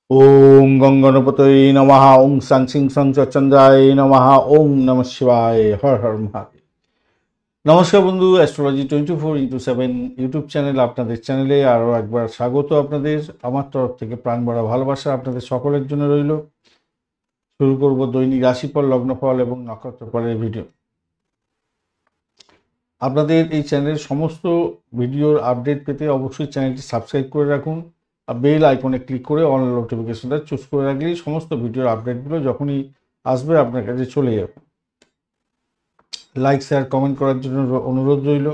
ওম গঙ্গণপতয়ে নমঃ। ওম সাং সিং সং চন্দ্রায় নমঃ। ওম নমঃ শিবায়। হর হর মহাদেব। নমস্কার বন্ধু, অ্যাস্ট্রোলজি 24x7 ইউটিউব চ্যানেল, আপনাদের চ্যানেলে আরও একবার স্বাগত আপনাদের। আমার তরফ থেকে প্রাণ ভরা ভালোবাসা আপনাদের সকলের জন্য রইল। শুরু করব দৈনিক রাশিফল, লগ্নফল এবং নক্ষত্রফলের ভিডিও। আপনাদের এই চ্যানেলের সমস্ত ভিডিওর আপডেট পেতে অবশ্যই চ্যানেলটি সাবস্ক্রাইব করে রাখুন আর বেল আইকনে ক্লিক করে অল নোটিফিকেশনটা চুজ করে রাখলেই সমস্ত ভিডিওর আপডেটগুলো যখনই আসবে আপনার কাছে চলে যাবে। লাইক শেয়ার কমেন্ট করার জন্য অনুরোধ রইল।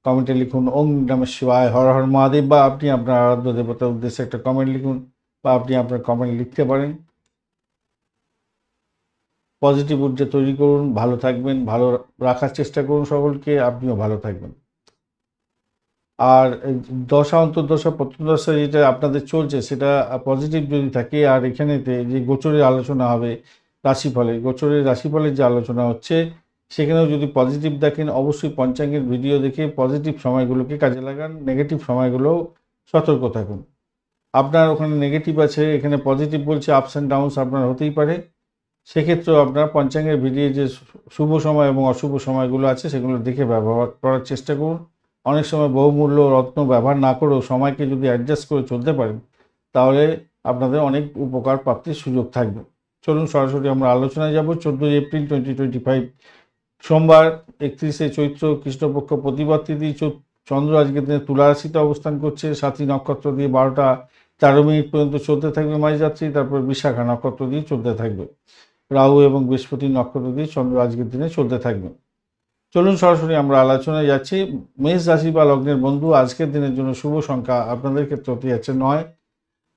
কমেন্টে লিখুন ওম নমঃ শিবায়, হর হর মহাদেব, বা আপনি আপনার আরাধ্য দেবতার উদ্দেশ্যে একটা কমেন্ট লিখুন, বা আপনি আপনার কমেন্ট লিখতে পারেন। পজিটিভ ঊর্জা তৈরি করুন, ভালো থাকবেন, ভালো রাখার চেষ্টা করুন সকলকে, আপনিও ভালো থাকবেন। আর দশা অন্তর্দশা প্রত্যদশা যেটা আপনাদের চলছে সেটা পজিটিভ যদি থাকে, আর এখানেতে যে গোচরের আলোচনা হবে রাশিফলে, গোচরের রাশিফলের যে আলোচনা হচ্ছে সেখানেও যদি পজিটিভ দেখেন অবশ্যই পঞ্চাঙ্গের ভিডিও দেখে পজিটিভ সময়গুলোকে কাজে লাগান, নেগেটিভ সময়গুলোও সতর্ক থাকুন। আপনার ওখানে নেগেটিভ আছে, এখানে পজিটিভ বলছে, আপস অ্যান্ড ডাউনস আপনার হতেই পারে। সেক্ষেত্রেও আপনার পঞ্চাঙ্গের ভিডিও যে শুভ সময় এবং অশুভ সময়গুলো আছে সেগুলো দেখে ব্যবহার করার চেষ্টা করুন। অনেক সময় বহুমূল্য রত্ন ব্যবহার না করেও সময়কে যদি অ্যাডজাস্ট করে চলতে পারেন তাহলে আপনাদের অনেক উপকার প্রাপ্তির সুযোগ থাকবে। চলুন সরাসরি আমরা আলোচনায় যাব। 14 এপ্রিল 2025 সোমবার, 31শে চৈত্র, কৃষ্ণপক্ষ প্রতিপদ তিথি। চন্দ্র আজকের দিনে তুলা রাশিতে অবস্থান করছে। সাথী নক্ষত্র দিয়ে 12টা 13 মিনিট পর্যন্ত চলতে থাকবে মাঝরাত্রি, তারপর বিশাখা নক্ষত্র দিয়ে চলতে থাকবে। রাহু এবং বৃহস্পতি নক্ষত্র দিয়ে চন্দ্র আজকের দিনে চলতে থাকবে। চলুন সরাসরি আমরা আলোচনায় যাচ্ছি। মেষ রাশি বা লগ্নের বন্ধু, আজকের দিনের জন্য শুভ সংখ্যা আপনাদের ক্ষেত্রে হতে যাচ্ছে 9।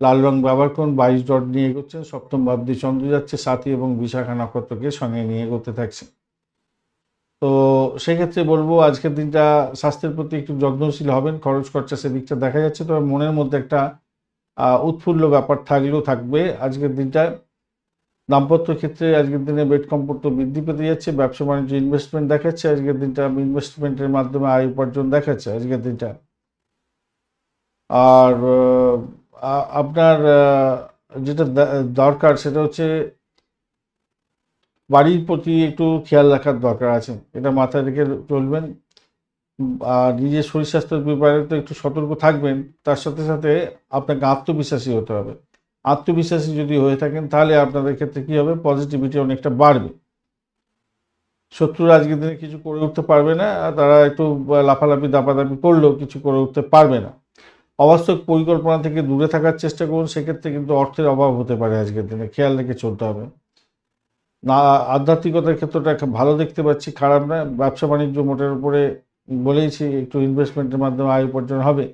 লাল রং ব্যবহার করুন। 22 ডট নিয়ে এগোচ্ছেন। সপ্তম ভাব দিয়ে চন্দ্র যাচ্ছে। সাথী এবং বিশাখা নক্ষত্রকে সঙ্গে নিয়ে এগোতে থাকছে। তো সেক্ষেত্রে বলবো আজকের দিনটা স্বাস্থ্যের প্রতি একটু যত্নশীল হবেন। খরচ খরচা সেদিকটা দেখা যাচ্ছে, তবে মনের মধ্যে একটা উৎফুল্ল ব্যাপার থাকবে আজকের দিনটায়। দাম্পত্য ক্ষেত্রে আজকের দিনে বেড কম্পর্ত বৃদ্ধি পেতে যাচ্ছে। ব্যবসা বাণিজ্য ইনভেস্টমেন্ট দেখাচ্ছে আজকের দিনটা। ইনভেস্টমেন্টের মাধ্যমে আয় উপার্জন দেখাচ্ছে আজকের দিনটা। আর আপনার যেটা দরকার সেটা হচ্ছে বাড়ির প্রতি একটু খেয়াল রাখার দরকার আছে, এটা মাথায় রেখে চলবেন। আর নিজের শরীর স্বাস্থ্যের ব্যাপারে তো একটু সতর্ক থাকবেন। তার সাথে সাথে আপনাকে আত্মবিশ্বাসী হতে হবে। আত্মবিশ্বাসী যদি হয়ে থাকেন তাহলে আপনাদের ক্ষেত্রে কী হবে, পজিটিভিটি অনেকটা বাড়বে। শত্রুরা আজকের দিনে কিছু করে উঠতে পারবে না, তারা একটু লাফালাফি দাপাদাপি করলেও কিছু করে উঠতে পারবে না। অবাস্তব পরিকল্পনা থেকে দূরে থাকার চেষ্টা করুন, সেক্ষেত্রে কিন্তু অর্থের অভাব হতে পারে আজকের দিনে, খেয়াল রেখে চলতে হবে। না, আধ্যাত্মিকতার ক্ষেত্রটা ভালো দেখতে পাচ্ছি, খারাপ না। ব্যবসা বাণিজ্য মোটের উপরে বলেইছি একটু ইনভেস্টমেন্টের মাধ্যমে আয় উপার্জন হবে।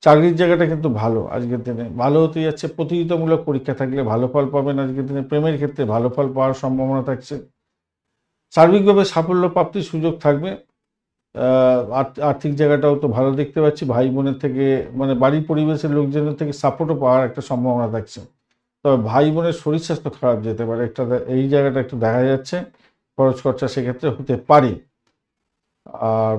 চাকরির জায়গাটা কিন্তু ভালো আজকের দিনে, ভালো হতে যাচ্ছে। প্রতিযোগিতামূলক পরীক্ষা থাকলে ভালো ফল পাবেন আজকের দিনে। প্রেমের ক্ষেত্রে ভালো ফল পাওয়ার সম্ভাবনা থাকছে। সার্বিকভাবে সাফল্য প্রাপ্তির সুযোগ থাকবে। আর্থিক জায়গাটাও তো ভালো দেখতে পাচ্ছি। ভাই বোনের থেকে মানে বাড়ির পরিবেশের লোকজনের থেকে সাপোর্টও পাওয়ার একটা সম্ভাবনা থাকছে। তবে ভাই বোনের শরীর স্বাস্থ্য খারাপ যেতে পারে, একটা এই জায়গাটা একটু দেখা যাচ্ছে। খরচ খরচা সেক্ষেত্রে হতে পারে। আর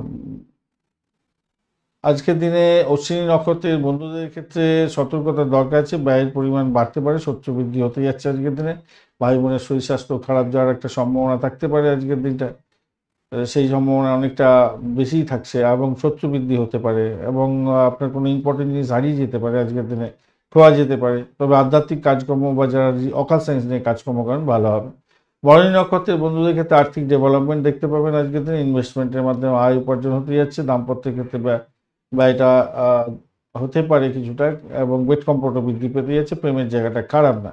আজকের দিনে অশ্বিনী নক্ষত্রের বন্ধুদের ক্ষেত্রে সতর্কতার দরকার আছে। ব্যয়ের পরিমাণ বাড়তে পারে, শত্রু বৃদ্ধি হতে যাচ্ছে আজকের দিনে। ভাই বোনের শরীর স্বাস্থ্য খারাপ যাওয়ার একটা সম্ভাবনা থাকতে পারে আজকের দিনটা। সেই সম্ভাবনা অনেকটা বেশিই থাকছে, এবং শত্রু বৃদ্ধি হতে পারে, এবং আপনার কোনো ইম্পর্টেন্ট জিনিস হারিয়ে যেতে পারে আজকের দিনে, খোয়া যেতে পারে। তবে আধ্যাত্মিক কাজকর্ম বা যারা অকাল সায়েন্স নিয়ে কাজকর্ম করেন ভালো হবে। ভরণী নক্ষত্রের বন্ধুদের ক্ষেত্রে আর্থিক ডেভেলপমেন্ট দেখতে পাবেন আজকের দিনে। ইনভেস্টমেন্টের মাধ্যমে আয় উপার্জন হতে যাচ্ছে। দাম্পত্যের ক্ষেত্রে ব্যয়টা হতে পারে কিছুটা, এবং ওয়েট কমফোর্টও বৃদ্ধি পেতে যাচ্ছে। প্রেমের জায়গাটা খারাপ না।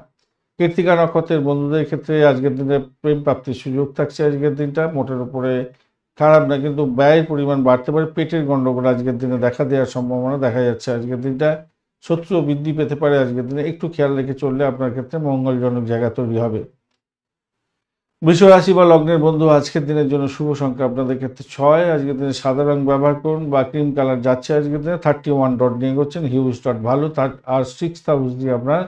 কৃত্তিকা নক্ষত্রের বন্ধুদের ক্ষেত্রে আজকের দিনে প্রেম প্রাপ্তির সুযোগ থাকছে আজকের দিনটা, মোটের উপরে খারাপ না, কিন্তু ব্যয়ের পরিমাণ বাড়তে পারে। পেটের গণ্ডগোল আজকের দিনে দেখা দেওয়ার সম্ভাবনা দেখা যাচ্ছে আজকের দিনটা। শত্রু বৃদ্ধি পেতে পারে আজকের দিনে, একটু খেয়াল রেখে চললে আপনার ক্ষেত্রে মঙ্গলজনক জায়গা তৈরি হবে। বৃষ রাশি বা লগ্নের বন্ধু, আজকের দিনের জন্য শুভ সংখ্যা আপনাদের ক্ষেত্রে 6। আজকের দিনে সাদা রং ব্যবহার করুন, বা ক্রিম কালার যাচ্ছে আজকের দিনে। 31 ডট নিয়ে করছেন, হিউজ ডট ভালো। আর 6th হাউস দিয়ে আপনার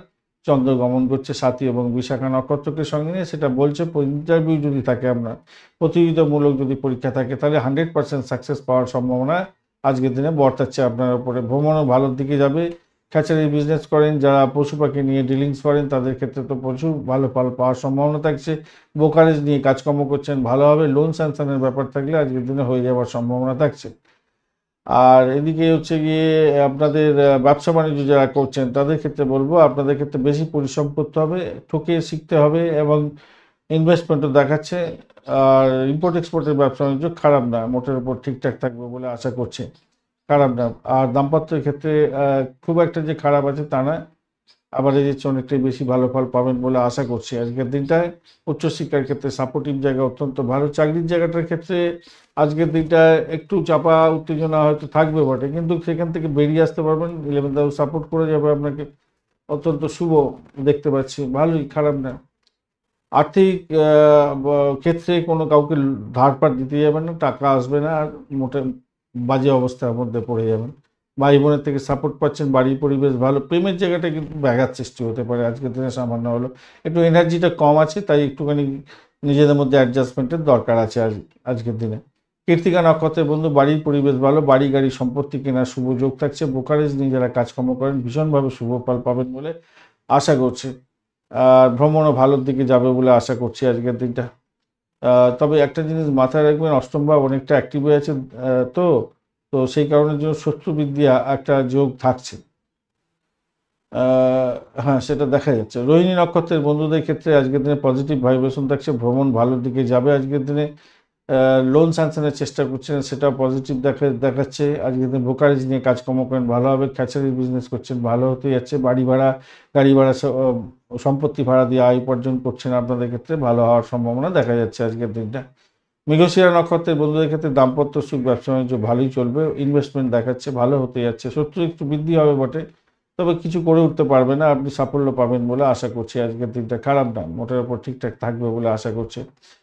চন্দ্র গমন করছে সাথী এবং বিশাখা নক্ষত্রকে সঙ্গে নিয়ে। সেটা বলছে ইন্টারভিউ যদি থাকে, আপনার প্রতিযোগিতামূলক যদি পরীক্ষা থাকে, তাহলে 100% সাকসেস পাওয়ার সম্ভাবনা আজকের দিনে বর্তাচ্ছে আপনার উপরে। ভ্রমণও ভালোর দিকে যাবে। হ্যাচারি বিজনেস করেন, যারা পশু পাখি নিয়ে ডিলিংস করেন তাদের ক্ষেত্রে তো প্রচুর ভালো ফল পাওয়ার সম্ভাবনা থাকছে। ব্রোকারেজ নিয়ে কাজকর্ম করছেন ভালো হবে, লোন স্যাংশনের ব্যাপার থাকলে আজকের দিনে হয়ে যাওয়ার সম্ভাবনা থাকছে। আর এদিকে হচ্ছে গিয়ে আপনাদের ব্যবসা বাণিজ্য যারা করছেন তাদের ক্ষেত্রে বলবো আপনাদের ক্ষেত্রে বেশি পরিশ্রম করতে হবে, ঠকে শিখতে হবে এবং ইনভেস্টমেন্টও দেখাচ্ছে। আর ইম্পোর্ট এক্সপোর্টের ব্যবসা বাণিজ্য খারাপ না, মোটের উপর ঠিকঠাক থাকবে বলে আশা করছি, খারাপ না। আর দাম্পত্যের ক্ষেত্রে খুব একটা যে খারাপ আছে তা না, আবার এই যে অনেকটাই বেশি ভালো ফল পাবেন বলে আশা করছি আজকের দিনটায়। উচ্চশিক্ষার ক্ষেত্রে সাপোর্টিভ জায়গা অত্যন্ত ভালো। চাকরির জায়গাটার ক্ষেত্রে আজকের দিনটায় একটু চাপা উত্তেজনা হয়তো থাকবে বটে, কিন্তু সেখান থেকে বেরিয়ে আসতে পারবেন। 11th হাউস সাপোর্ট করে যাবে আপনাকে, অত্যন্ত শুভ দেখতে পাচ্ছি, ভালোই, খারাপ না। আর্থিক ক্ষেত্রে কোনো কাউকে ধারপাট দিতে যাবেন না, টাকা আসবে না, আর মোটে বাজে অবস্থার মধ্যে পড়ে যাবেন। ভাই বোনের থেকে সাপোর্ট পাচ্ছেন, বাড়ির পরিবেশ ভালো। প্রেমের জায়গাটা কিন্তু ব্যাঘাত সৃষ্টি হতে পারে আজকের দিনে, সামান্য হলো একটু এনার্জিটা কম আছে, তাই একটুখানি নিজেদের মধ্যে অ্যাডজাস্টমেন্টের দরকার আছে আজকের দিনে। কৃত্তিকা নক্ষত্রের বন্ধু, বাড়ির পরিবেশ ভালো, বাড়ি গাড়ি সম্পত্তি কেনার শুভ যোগ থাকছে। ব্রোকারেজ নিয়ে যারা কাজকর্ম করেন ভীষণভাবে শুভ ফল পাবেন বলে আশা করছি। আর ভ্রমণও ভালোর দিকে যাবে বলে আশা করছি আজকের দিনটা। তবে একটা জিনিস মাথায় রাখবেন, অষ্টম ভাব অনেকটা অ্যাক্টিভ হয়ে আছে, তো তো সেই কারণের জন্য শত্রু বৃদ্ধি একটা যোগ থাকছে। হ্যাঁ, সেটা দেখা যাচ্ছে। রোহিণী নক্ষত্রের বন্ধুদের ক্ষেত্রে আজকের দিনে পজিটিভ ভাইব্রেশন থাকছে, ভ্রমণ ভালোর দিকে যাবে আজকের দিনে। লোন স্যাংশনের চেষ্টা করছেন, সেটা পজিটিভ দেখাচ্ছে। আজকের দিনে ব্রোকারেজ নিয়ে কাজকর্ম করেন ভালো হবে, খ্যাচারির বিজনেস করছেন ভালো হতে যাচ্ছে। বাড়ি ভাড়া, গাড়ি ভাড়া, সম্পত্তি ভাড়া দিয়ে আয় উপার্জন করছেন, আপনাদের ক্ষেত্রে ভালো হওয়ার সম্ভাবনা দেখা যাচ্ছে আজকের দিনটা। মৃগশিরা নক্ষত্রের বন্ধুদের ক্ষেত্রে দাম্পত্য সুখ, ব্যবসা বাণিজ্য ভালোই চলবে, ইনভেস্টমেন্ট দেখাচ্ছে ভালো হতে যাচ্ছে। শত্রু একটু বৃদ্ধি হবে বটে, তবে কিছু করে উঠতে পারবে না, আপনি সাফল্য পাবেন বলে আশা করছি আজকের দিনটা, খারাপ না, মোটের উপর ঠিকঠাক থাকবে বলে আশা করছি।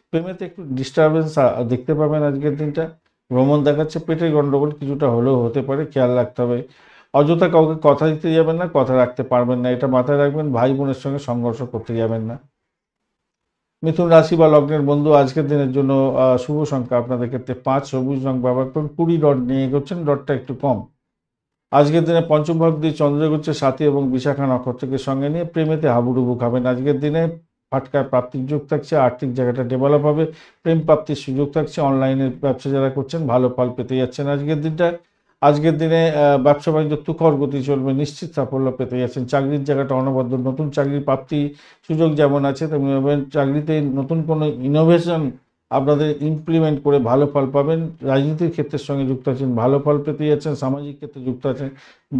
প্রেমেতে একটু ডিস্টারবেন্স দেখতে পাবেন আজকের দিনটা। ভ্রমণ দেখাচ্ছে, পেটের গন্ডগোল কিছুটা হলেও হতে পারে, খেয়াল রাখতে হবে। অযথা কাউকে কথা দিতে যাবেন না, কথা রাখতে পারবেন না, এটা মাথায় রাখবেন। ভাই বোনের সঙ্গে সংঘর্ষ করতে যাবেন না। মিথুন রাশি বা লগ্নের বন্ধু, আজকের দিনের জন্য শুভ সংখ্যা আপনাদের ক্ষেত্রে 5, সবুজ রং ব্যবহার করুন। 20 ডট নিয়ে এগোচ্ছেন, ডটটা একটু কম। আজকের দিনে পঞ্চম ভাব দিয়ে চন্দ্র এগোচ্ছে সাথী এবং বিশাখা নক্ষত্রকে সঙ্গে নিয়ে, প্রেমেতে হাবুডুবু খাবেন আজকের দিনে। ফাটকার প্রাপ্তির যোগ থাকছে, আর্থিক জায়গাটা ডেভেলপ হবে, প্রেম প্রাপ্তির সুযোগ থাকছে। অনলাইনে ব্যবসা যারা করছেন ভালো ফল পেতে যাচ্ছেন আজকের দিনটা। আজকের দিনে ব্যবসা বাণিজ্য তুখর গতি চলবে, নিশ্চিত সাফল্য পেতে যাচ্ছেন। চাকরির জায়গাটা অনবদ্য, নতুন চাকরির প্রাপ্তি সুযোগ যেমন আছে তেমনি চাকরিতে নতুন কোনো ইনোভেশন আপনাদের ইমপ্লিমেন্ট করে ভালো ফল পাবেন। রাজনীতির ক্ষেত্রের সঙ্গে যুক্ত আছেন, ভালো ফল পেতে যাচ্ছেন। সামাজিক ক্ষেত্রে যুক্ত আছেন,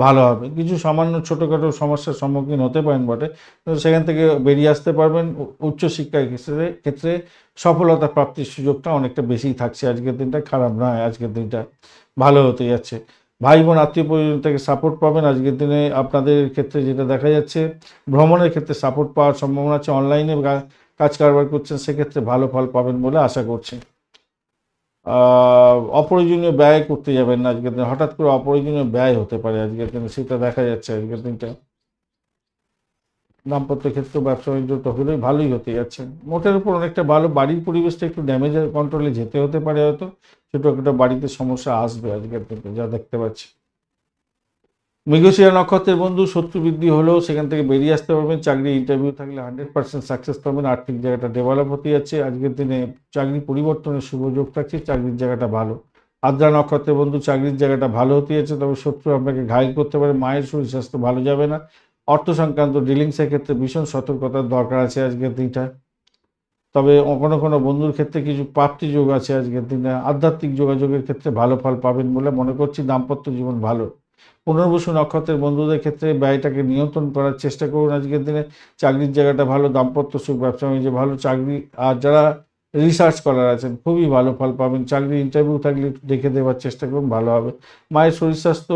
ভালো হবে। কিছু সামান্য ছোটোখাটো সমস্যার সম্মুখীন হতে পারেন বটে, কিন্তু সেখান থেকে বেরিয়ে আসতে পারবেন। উচ্চশিক্ষার ক্ষেত্রে সফলতা প্রাপ্তির সুযোগটা অনেকটা বেশিই থাকছে আজকের দিনটা, খারাপ নয়, আজকের দিনটা ভালো হতে যাচ্ছে। ভাই বোন আত্মীয় পরিজন থেকে সাপোর্ট পাবেন আজকের দিনে। আপনাদের ক্ষেত্রে যেটা দেখা যাচ্ছে, ভ্রমণের ক্ষেত্রে সাপোর্ট পাওয়ার সম্ভাবনা আছে। অনলাইনে কাজ কারবার করছেন, সেক্ষেত্রে ভালো ফল পাবেন বলে আশা করছি। অপ্রয়োজনীয় ব্যয় করতে যাবেন না আজকের দিনে, হঠাৎ করে অপ্রয়োজনীয় ব্যয় হতে পারে আজকের দিনে, সেটা দেখা যাচ্ছে আজকের দিনটা। দাম্পত্য ক্ষেত্রে ব্যবসা বাণিজ্য তো হলেই ভালোই হতে যাচ্ছে, মোটের উপর অনেকটা ভালো। বাড়ির পরিবেশটা একটু ড্যামেজের কন্ট্রোলে যেতে হতে পারে, হয়তো ছোটোখাটো বাড়িতে সমস্যা আসবে আজকের দিনে, যা দেখতে পাচ্ছি। মৃগশিরা নক্ষত্রের বন্ধু, শত্রু বৃদ্ধি হলেও সেখান থেকে বেরিয়ে আসতে পারবেন। চাকরি ইন্টারভিউ থাকলে 100% সাকসেস পাবেন। আর্থিক জায়গাটা ডেভেলপ হতে যাচ্ছে আজকের দিনে। চাকরি পরিবর্তনের শুভ যোগ থাকছে, চাকরির জায়গাটা ভালো। আদ্রা নক্ষত্রের বন্ধু, চাকরির জায়গাটা ভালো হতে যাচ্ছে, তবে শত্রু আপনাকে ঘায়েল করতে পারে। মায়ের শরীর স্বাস্থ্য ভালো যাবে না। অর্থ সংক্রান্ত ডিলিংসের ক্ষেত্রে ভীষণ সতর্কতার দরকার আছে আজকের দিনটা। তবে কোনো কোনো বন্ধুর ক্ষেত্রে কিছু প্রাপ্তি যোগ আছে আজকের দিনে। আধ্যাত্মিক যোগাযোগের ক্ষেত্রে ভালো ফল পাবেন বলে মনে করছি। দাম্পত্য জীবন ভালো। পুনর্বসু নক্ষত্রের বন্ধুদের ক্ষেত্রে ব্যয়টাকে নিয়ন্ত্রণ করার চেষ্টা করুন আজকের দিনে। চাকরির জায়গাটা ভালো, দাম্পত্য সুখ, ব্যবসা বাণিজ্য ভালো। চাকরি আর যারা রিসার্চ করার আছেন খুবই ভালো ফল পাবেন। চাকরি ইন্টারভিউ থাকলে দেখে দেওয়ার চেষ্টা করুন, ভালো হবে। মায়ের শরীর স্বাস্থ্য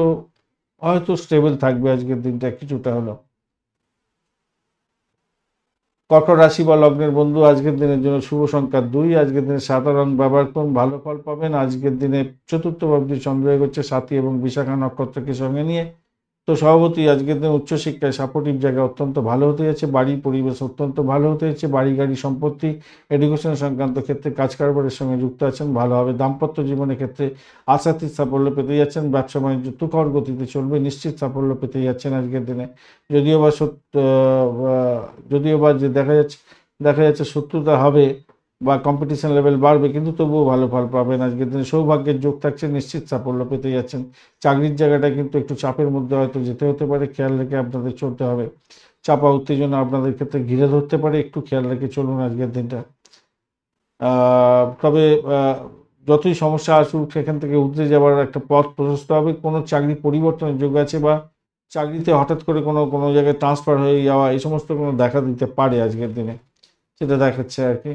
হয়তো স্টেবল থাকবে আজকের দিনটা কিছুটা হলো। কর্কট রাশি বা লগ্নের বন্ধু, আজকের দিনের জন্য শুভ সংখ্যা 2। আজকের দিনে সাদা রং ব্যবহার করুন, ভালো ফল পাবেন। আজকের দিনে চতুর্থ ভাবটি চন্দ্র এগোচ্ছে সাথী এবং বিশাখা নক্ষত্রকে সঙ্গে নিয়ে, তো স্বভাবতই আজকের দিনে উচ্চশিক্ষায় সাপোর্টিভ জায়গা অত্যন্ত ভালো হতে যাচ্ছে, বাড়ির পরিবেশ অত্যন্ত ভালো হতে যাচ্ছে, বাড়ি গাড়ি সম্পত্তি এডুকেশন সংক্রান্ত ক্ষেত্রে কাজ কারবারের সঙ্গে যুক্ত আছেন, ভালো হবে। দাম্পত্য জীবনের ক্ষেত্রে আশাতীত সাফল্য পেতে যাচ্ছেন, ব্যবসা বাণিজ্য তুখর গতিতে চলবে, নিশ্চিত সাফল্য পেতে যাচ্ছেন আজকের দিনে। যদিও বা যদিও বা যে দেখা যাচ্ছে শত্রুতা হবে বা কম্পিটিশন লেভেল বাড়বে, কিন্তু তবুও ভালো ফল পাবেন আজকের দিনে। সৌভাগ্যের যোগ থাকছে, নিশ্চিত সাফল্য পেতে যাচ্ছেন। চাকরির জায়গাটা কিন্তু একটু চাপের মধ্যে হয়তো যেতে হতে পারে, খেয়াল রেখে আপনাদের চলতে হবে। চাপা উত্তেজনা আপনাদের ক্ষেত্রে ঘিরে ধরতে পারে, একটু খেয়াল রেখে চলুন আজকের দিনটা। তবে যতই সমস্যা আসুক সেখান থেকে উতরে যাওয়ার একটা পথ প্রশস্ত হবে। কোনো চাকরি পরিবর্তনের যোগ আছে বা চাকরিতে হঠাৎ করে কোনো জায়গায় ট্রান্সফার হয়ে যাওয়া, এই সমস্ত কোনো দেখা দিতে পারে আজকের দিনে, সেটা দেখাচ্ছে আর কি।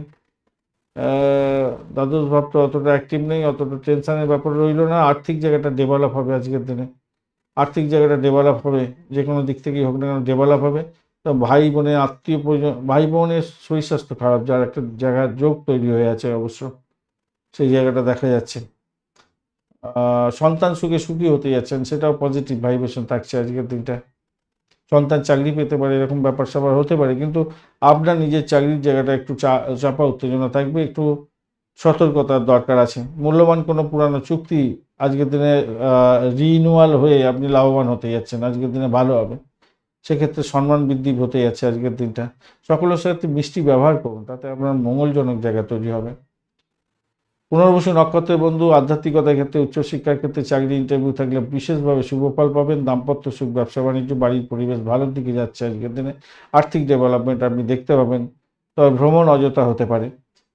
দ্বাদশ ভাবটা অতটা অ্যাক্টিভ নেই, অতটা টেনশনের ব্যাপার রইল না। আর্থিক জায়গাটা ডেভেলপ হবে আজকের দিনে, আর্থিক জায়গাটা ডেভেলপ হবে, যে কোনো দিক থেকেই হোক না কেন ডেভেলপ হবে। তো ভাই বোনের আত্মীয় পরিজন, ভাই বোনের শরীর স্বাস্থ্য খারাপ, যার একটা জায়গার যোগ তৈরি হয়ে আছে অবশ্য, সেই জায়গাটা দেখা যাচ্ছে। সন্তান সুখে সুখী হতে যাচ্ছেন, সেটাও পজিটিভ ভাইব্রেশন থাকছে আজকের দিনটা। সন্তান চাকরি পেতে পারে, এরকম ব্যাপার স্যাপার হতে পারে, কিন্তু আপনার নিজের চাকরির জায়গাটা একটু চাপা উত্তেজনা থাকবে, একটু সতর্কতার দরকার আছে। মূল্যবান কোনো পুরানো চুক্তি আজকের দিনে রিনিউয়াল হয়ে আপনি লাভবান হতে যাচ্ছেন, আজকের দিনে ভালো হবে। সেক্ষেত্রে সম্মান বৃদ্ধি হতে যাচ্ছে আজকের দিনটা। সকলের সাথে মিষ্টি ব্যবহার করুন, তাতে আপনার মঙ্গলজনক জায়গা তৈরি হবে। পুনর্বসু নক্ষত্রের বন্ধু, আধ্যাত্মিকতার ক্ষেত্রে, উচ্চশিক্ষার ক্ষেত্রে, চাকরি ইন্টারভিউ থাকলে বিশেষভাবে শুভ ফল পাবেন। দাম্পত্য সুখ, ব্যবসা বাণিজ্য, বাড়ির পরিবেশ ভালোর দিকে যাচ্ছে আজকের দিনে। আর্থিক ডেভেলপমেন্ট আপনি দেখতে পাবেন, তবে ভ্রমণ অযথা হতে পারে।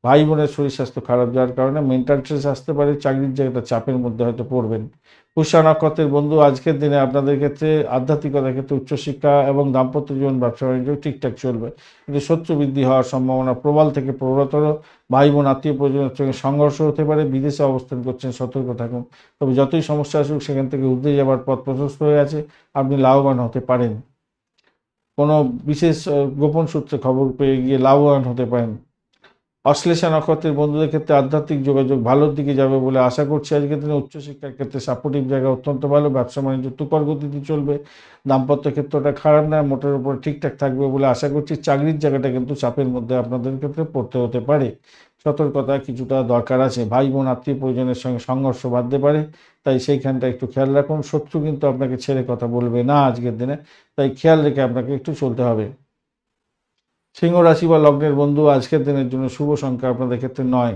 ভাই বোনের শরীর স্বাস্থ্য খারাপ যাওয়ার কারণে মেন্টাল স্ট্রেস আসতে পারে, চাকরির জায়গাটা চাপের মধ্যে হয়তো পড়বেন। পুষ্যা নক্ষত্রের বন্ধু, আজকের দিনে আপনাদের ক্ষেত্রে আধ্যাত্মিকতার ক্ষেত্রে, উচ্চশিক্ষা এবং দাম্পত্য জীবন, ব্যবসা বাণিজ্য ঠিকঠাক চলবে, কিন্তু শত্রু বৃদ্ধি হওয়ার সম্ভাবনা প্রবল থেকে প্রবলতর। ভাই বোন আত্মীয় পরিজনের সঙ্গে সংঘর্ষ হতে পারে, বিদেশে অবস্থান করছেন, সতর্ক থাকুন। তবে যতই সমস্যা আসুক সেখান থেকে উঠে যাওয়ার পথ প্রশস্ত হয়ে আছে, আপনি লাভবান হতে পারেন। কোনো বিশেষ গোপন সূত্রে খবর পেয়ে গিয়ে লাভবান হতে পারেন। অশ্লেষা নক্ষত্রের বন্ধুদের ক্ষেত্রে আধ্যাত্মিক যোগাযোগ ভালোর দিকে যাবে বলে আশা করছি আজকের দিনে। উচ্চশিক্ষার ক্ষেত্রে সাপোর্টিভ জায়গা অত্যন্ত ভালো, ব্যবসা বাণিজ্য তুখর গতিতে চলবে। দাম্পত্য ক্ষেত্রটা খারাপ না, মোটের উপর ঠিকঠাক থাকবে বলে আশা করছি। চাকরির জায়গাটা কিন্তু চাপের মধ্যে আপনাদের ক্ষেত্রে পড়তে হতে পারে, সতর্কতা কিছুটা দরকার আছে। ভাই বোন আত্মীয় পরিজনের সঙ্গে সংঘর্ষ বাঁধতে পারে, তাই সেইখানটা একটু খেয়াল রাখুন। শত্রু কিন্তু আপনাকে ছেড়ে কথা বলবে না আজকের দিনে, তাই খেয়াল রেখে আপনাকে একটু চলতে হবে। সিংহ রাশি বা লগ্নের বন্ধু, আজকের দিনের জন্য শুভ সংখ্যা আপনাদের ক্ষেত্রে 9।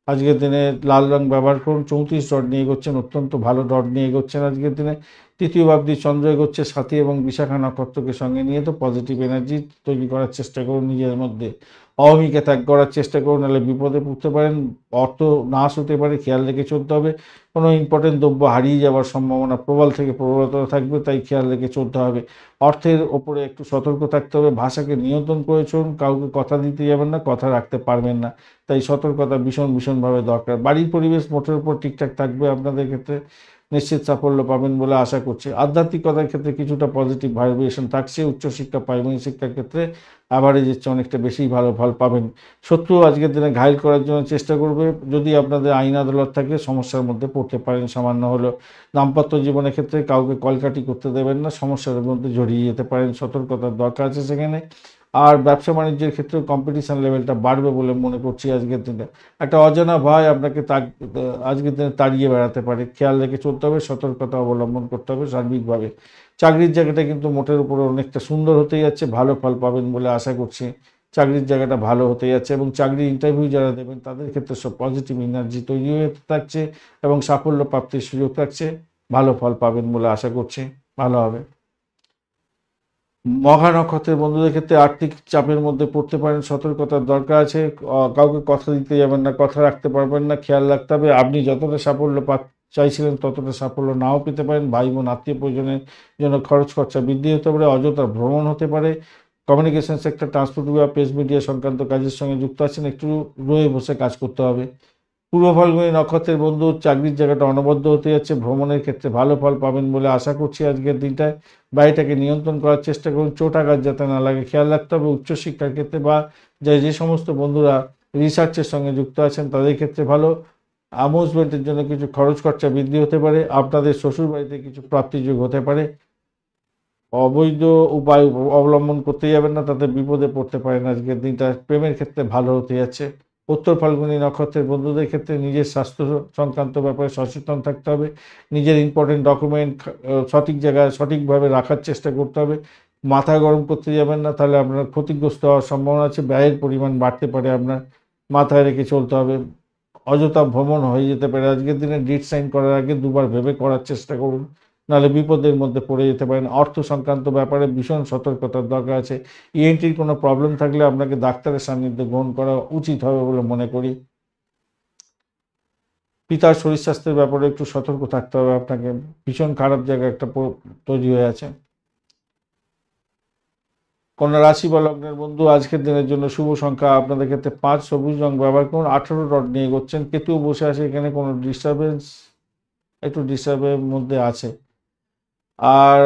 আজকের দিনে লাল রং ব্যবহার করুন। 34 ডট নিয়ে এগোচ্ছেন, অত্যন্ত ভালো ডট নিয়ে এগোচ্ছেন আজকের দিনে। তৃতীয় ভাবটি চন্দ্র এগোচ্ছে সাথী এবং বিশাখা নক্ষত্রকে সঙ্গে নিয়ে, তো পজিটিভ এনার্জি তৈরি করার চেষ্টা করুন নিজের মধ্যে। অহমিকা ত্যাগ করার চেষ্টা করুন, নাহলে বিপদে পড়তে পারেন, অর্থ নাশ হতে পারে, খেয়াল রেখে চলতে হবে। কোনো ইম্পর্টেন্ট দ্রব্য হারিয়ে যাওয়ার সম্ভাবনা প্রবল থেকে প্রবলতর থাকবে, তাই খেয়াল রেখে চলতে হবে। অর্থের ওপরে একটু সতর্ক থাকতে হবে, ভাষাকে নিয়ন্ত্রণ করে চলুন, কাউকে কথা দিতে যাবেন না, কথা রাখতে পারবেন না, তাই সতর্কতা ভীষণভাবে দরকার। বাড়ির পরিবেশ মোটের উপর ঠিকঠাক থাকবে, আপনাদের ক্ষেত্রে নিশ্চিত সাফল্য পাবেন বলে আশা করছি। আধ্যাত্মিকতার ক্ষেত্রে কিছুটা পজিটিভ ভাইব্রেশন থাকছে। উচ্চশিক্ষা, প্রাইমারি শিক্ষার ক্ষেত্রে অ্যাভারেজের চেয়ে অনেকটা বেশি ভালো ফল পাবেন। শত্রু আজকের দিনে ঘায়েল করার জন্য চেষ্টা করবে, যদি আপনাদের আইন আদালত থাকে সমস্যার মধ্যে পড়তে পারেন সামান্য হলেও। দাম্পত্য জীবনের ক্ষেত্রে কাউকে কলকাটি করতে দেবেন না, সমস্যার মধ্যে জড়িয়ে যেতে পারেন, সতর্কতার দরকার আছে সেখানে। আর ব্যবসা বাণিজ্যের ক্ষেত্রেও কম্পিটিশন লেভেলটা বাড়বে বলে মনে করছি আজকের দিনে। একটা অজানা ভয় আপনাকে আজকের দিনে তাড়িয়ে বেড়াতে পারে, খেয়াল রেখে চলতে হবে, সতর্কতা অবলম্বন করতে হবে সার্বিকভাবে। চাকরির জায়গাটা কিন্তু মোটের উপরে অনেকটা সুন্দর হতে যাচ্ছে, ভালো ফল পাবেন বলে আশা করছি। চাকরির জায়গাটা ভালো হতে যাচ্ছে এবং চাকরির ইন্টারভিউ যারা দেবেন তাদের ক্ষেত্রে সব পজিটিভ এনার্জি তৈরি হয়ে থাকছে এবং সাফল্য প্রাপ্তির সুযোগ থাকছে, ভালো ফল পাবেন বলে আশা করছি, ভালো হবে। মঘা নক্ষত্রের বন্ধুদের ক্ষেত্রে আর্থিক চাপের মধ্যে পড়তে পারেন, সতর্কতার দরকার আছে। কাউকে কথা দিতে যাবেন না, কথা রাখতে পারবেন না, খেয়াল রাখতে হবে। আপনি যতটা সাফল্য চাইছিলেন ততটা সাফল্য নাও পেতে পারেন। ভাই বোন আত্মীয় পরিজনের জন্য খরচ খরচা বৃদ্ধি হতে পারে, অযথা ভ্রমণ হতে পারে। কমিউনিকেশন সেক্টর, ট্রান্সপোর্ট বা প্রেস মিডিয়া সংক্রান্ত কাজের সঙ্গে যুক্ত আছেন, একটু রয়ে বসে কাজ করতে হবে। পূর্ব ফাল্গুনী নক্ষত্রের বন্ধু, চাকরির জায়গাটা অনবদ্য হতে যাচ্ছে, ভ্রমণের ক্ষেত্রে ভালো ফল পাবেন বলে আশা করছি আজকের দিনটায়। বাড়িটাকে নিয়ন্ত্রণ করার চেষ্টা করুন, চোট আঘাত যাতে না লাগে খেয়াল রাখতে হবে। উচ্চশিক্ষার ক্ষেত্রে বা যে সমস্ত বন্ধুরা রিসার্চের সঙ্গে যুক্ত আছেন তাদের ক্ষেত্রে ভালো। অ্যামুজমেন্টের জন্য কিছু খরচ খরচা বৃদ্ধি হতে পারে, আপনাদের শ্বশুর বাড়িতে কিছু প্রাপ্তিযোগ হতে পারে। অবৈধ উপায় অবলম্বন করতে যাবেন না, তাতে বিপদে পড়তে পারেন। আজকের দিনটা প্রেমের ক্ষেত্রে ভালো হতে যাচ্ছে। উত্তর ফাল্গুনী নক্ষত্রের বন্ধুদের ক্ষেত্রে নিজের স্বাস্থ্য সংক্রান্ত ব্যাপারে সচেতন থাকতে হবে। নিজের ইম্পর্টেন্ট ডকুমেন্ট সঠিক জায়গায় সঠিকভাবে রাখার চেষ্টা করতে হবে। মাথা গরম করতে যাবেন না, তাহলে আপনার ক্ষতিগ্রস্ত হওয়ার সম্ভাবনা আছে। ব্যয়ের পরিমাণ বাড়তে পারে, আপনার মাথায় রেখে চলতে হবে। অযথা ভ্রমণ হয়ে যেতে পারে। আজকের দিনে ডিড সাইন করার আগে দুবার ভেবে করার চেষ্টা করুন, নাহলে বিপদের মধ্যে পড়ে যেতে পারেন। অর্থ সংক্রান্ত ব্যাপারে ভীষণ সতর্কতার দরকার আছে। ইএনটির কোনো প্রবলেম থাকলে আপনাকে ডাক্তারের সান্নিধ্য গ্রহণ করা উচিত হবে বলে মনে করি। পিতার শরীর স্বাস্থ্যের ব্যাপারে একটু সতর্ক থাকতে হবে আপনাকে। ভীষণ খারাপ জায়গা একটা তৈরি হয়ে আছে। কন্যা রাশি বা লগ্নের বন্ধু, আজকের দিনের জন্য শুভ সংখ্যা আপনাদের ক্ষেত্রে 5, সবুজ রং ব্যবহার করুন। 18 ডট নিয়ে এগোচ্ছেন। কেতু বসে আছে এখানে, কোনো ডিস্টারবেন্স একটু ডিস্টার্বের মধ্যে আছে। আর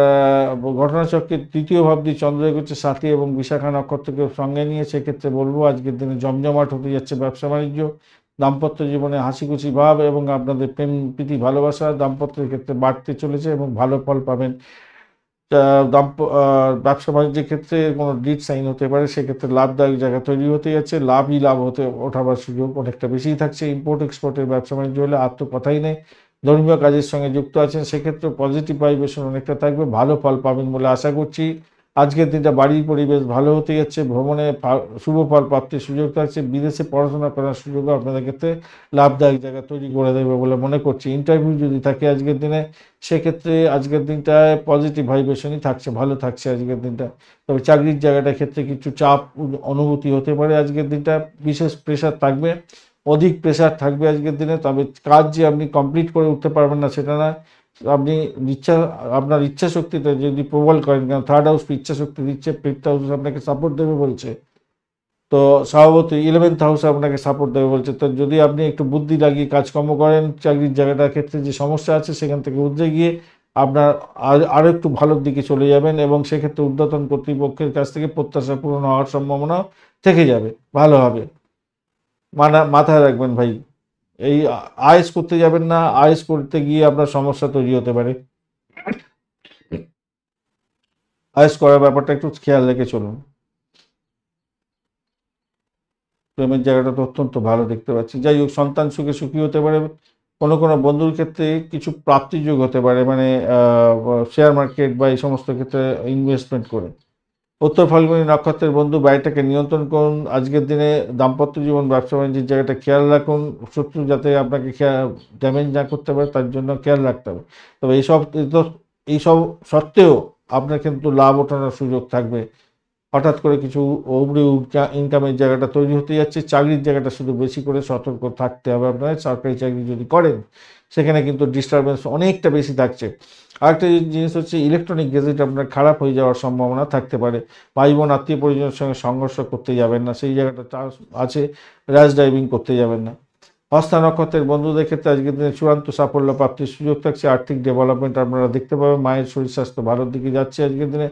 ঘটনাচক্রের তৃতীয় ভাবটি চন্দ্র এগোচ্ছে সাথী এবং বিশাখা নক্ষত্রকে সঙ্গে নিয়ে। সেক্ষেত্রে বলবো আজকের দিনে জমজমাট হতে যাচ্ছে ব্যবসা বাণিজ্য, দাম্পত্য জীবনে হাসিখুশি ভাব এবং আপনাদের প্রেম প্রীতি ভালোবাসা দাম্পত্যের ক্ষেত্রে বাড়তে চলেছে এবং ভালো ফল পাবেন। ব্যবসা বাণিজ্যের ক্ষেত্রে কোনো ডিড সাইন হতে পারে, সেক্ষেত্রে লাভদায়ক জায়গা তৈরি হতে যাচ্ছে। লাভই লাভ হতে ওঠাবার সুযোগ অনেকটা বেশিই থাকছে। ইম্পোর্ট এক্সপোর্টের ব্যবসা বাণিজ্য হলে আর তো কথাই নেই। ধর্মীয় কাজের সঙ্গে যুক্ত আছেন, সেক্ষেত্রে পজিটিভ ভাইব্রেশন অনেকটা থাকবে, ভালো ফল পাবেন বলে আশা করছি। আজকের দিনটা বাড়ির পরিবেশ ভালো হতে যাচ্ছে। ভ্রমণে শুভ ফল প্রাপ্তির সুযোগ থাকছে। বিদেশে পড়াশোনা করার সুযোগও আপনাদের ক্ষেত্রে লাভদায়ক জায়গা তৈরি করে দেবে বলে মনে করছি। ইন্টারভিউ যদি থাকে আজকের দিনে, সেক্ষেত্রে আজকের দিনটায় পজিটিভ ভাইব্রেশনই থাকছে, ভালো থাকছে আজকের দিনটা। তবে চাকরির জায়গাটার ক্ষেত্রে কিছু চাপ অনুভূতি হতে পারে আজকের দিনটা। বিশেষ প্রেশার থাকবে, অধিক প্রেশার থাকবে আজকের দিনে। তবে কাজ যে আপনি কমপ্লিট করে উঠতে পারবেন না সেটা না। আপনি আপনার ইচ্ছা শক্তিটা যদি প্রবল করেন, কারণ থার্ড হাউস ইচ্ছা শক্তি দিচ্ছে, ফিফথ হাউস আপনাকে সাপোর্ট দেবে বলছে, তো স্বভাবতই 11th হাউস আপনাকে সাপোর্ট দেবে বলছে। তো যদি আপনি একটু বুদ্ধি লাগিয়ে কাজকর্ম করেন, চাকরির জায়গাটার ক্ষেত্রে যে সমস্যা আছে সেখান থেকে উঠে গিয়ে আপনার আরও একটু ভালোর দিকে চলে যাবেন এবং সেক্ষেত্রে ঊর্ধ্বতন কর্তৃপক্ষের কাছ থেকে প্রত্যাশা পূরণ হওয়ার সম্ভাবনা থেকে যাবে, ভালো হবে। মাথায় রাখবেন ভাই, এই আয়েস করতে যাবেন না, আয়েস করতে গিয়ে আপনার সমস্যা তৈরি হতে পারে। আয়েস করার ব্যাপারটা একটু খেয়াল রেখে চলুন। প্রেমের জায়গাটা তো অত্যন্ত ভালো দেখতে পাচ্ছি। যাই হোক, সন্তান সুখে সুখী হতে পারে। কোনো কোনো বন্ধুর ক্ষেত্রে কিছু প্রাপ্তিযোগ হতে পারে, মানে শেয়ার মার্কেট বা এই সমস্ত ক্ষেত্রে ইনভেস্টমেন্ট করে। উত্তর ফাল্গুনী নক্ষত্রের বন্ধু, ব্যয়টাকে নিয়ন্ত্রণ করুন। আজকের দিনে দাম্পত্য জীবন ব্যবসা বাণিজ্যের জায়গাটা খেয়াল রাখুন। শত্রু যাতে আপনাকে ড্যামেজ না করতে পারে তার জন্য খেয়াল রাখতে হবে। তবে এইসব সত্ত্বেও আপনার কিন্তু লাভ ওঠানোর সুযোগ থাকবে। হঠাৎ করে কিছু অগ্রি ইনকামের জায়গাটা তৈরি হতে যাচ্ছে। চাকরির জায়গাটা শুধু বেশি করে সতর্ক থাকতে হবে আপনার। সরকারি চাকরি যদি করেন, সেখানে কিন্তু ডিস্টারবেন্স অনেকটা বেশি থাকছে। আরেকটা জিনিস হচ্ছে, ইলেকট্রনিক গেজেট আপনার খারাপ হয়ে যাওয়ার সম্ভাবনা থাকতে পারে। ভাই বোন আত্মীয় পরিজনের সঙ্গে সংঘর্ষ করতে যাবেন না, সেই জায়গাটা চান্স আছে। র্যাশ ড্রাইভিং করতে যাবেন না। হস্তা নক্ষত্রের বন্ধুদের ক্ষেত্রে আজকের দিনে চূড়ান্ত সাফল্য প্রাপ্তির সুযোগ থাকছে। আর্থিক ডেভেলপমেন্ট আপনারা দেখতে পাবেন। মায়ের শরীর স্বাস্থ্য ভালোর দিকে যাচ্ছে আজকের দিনে,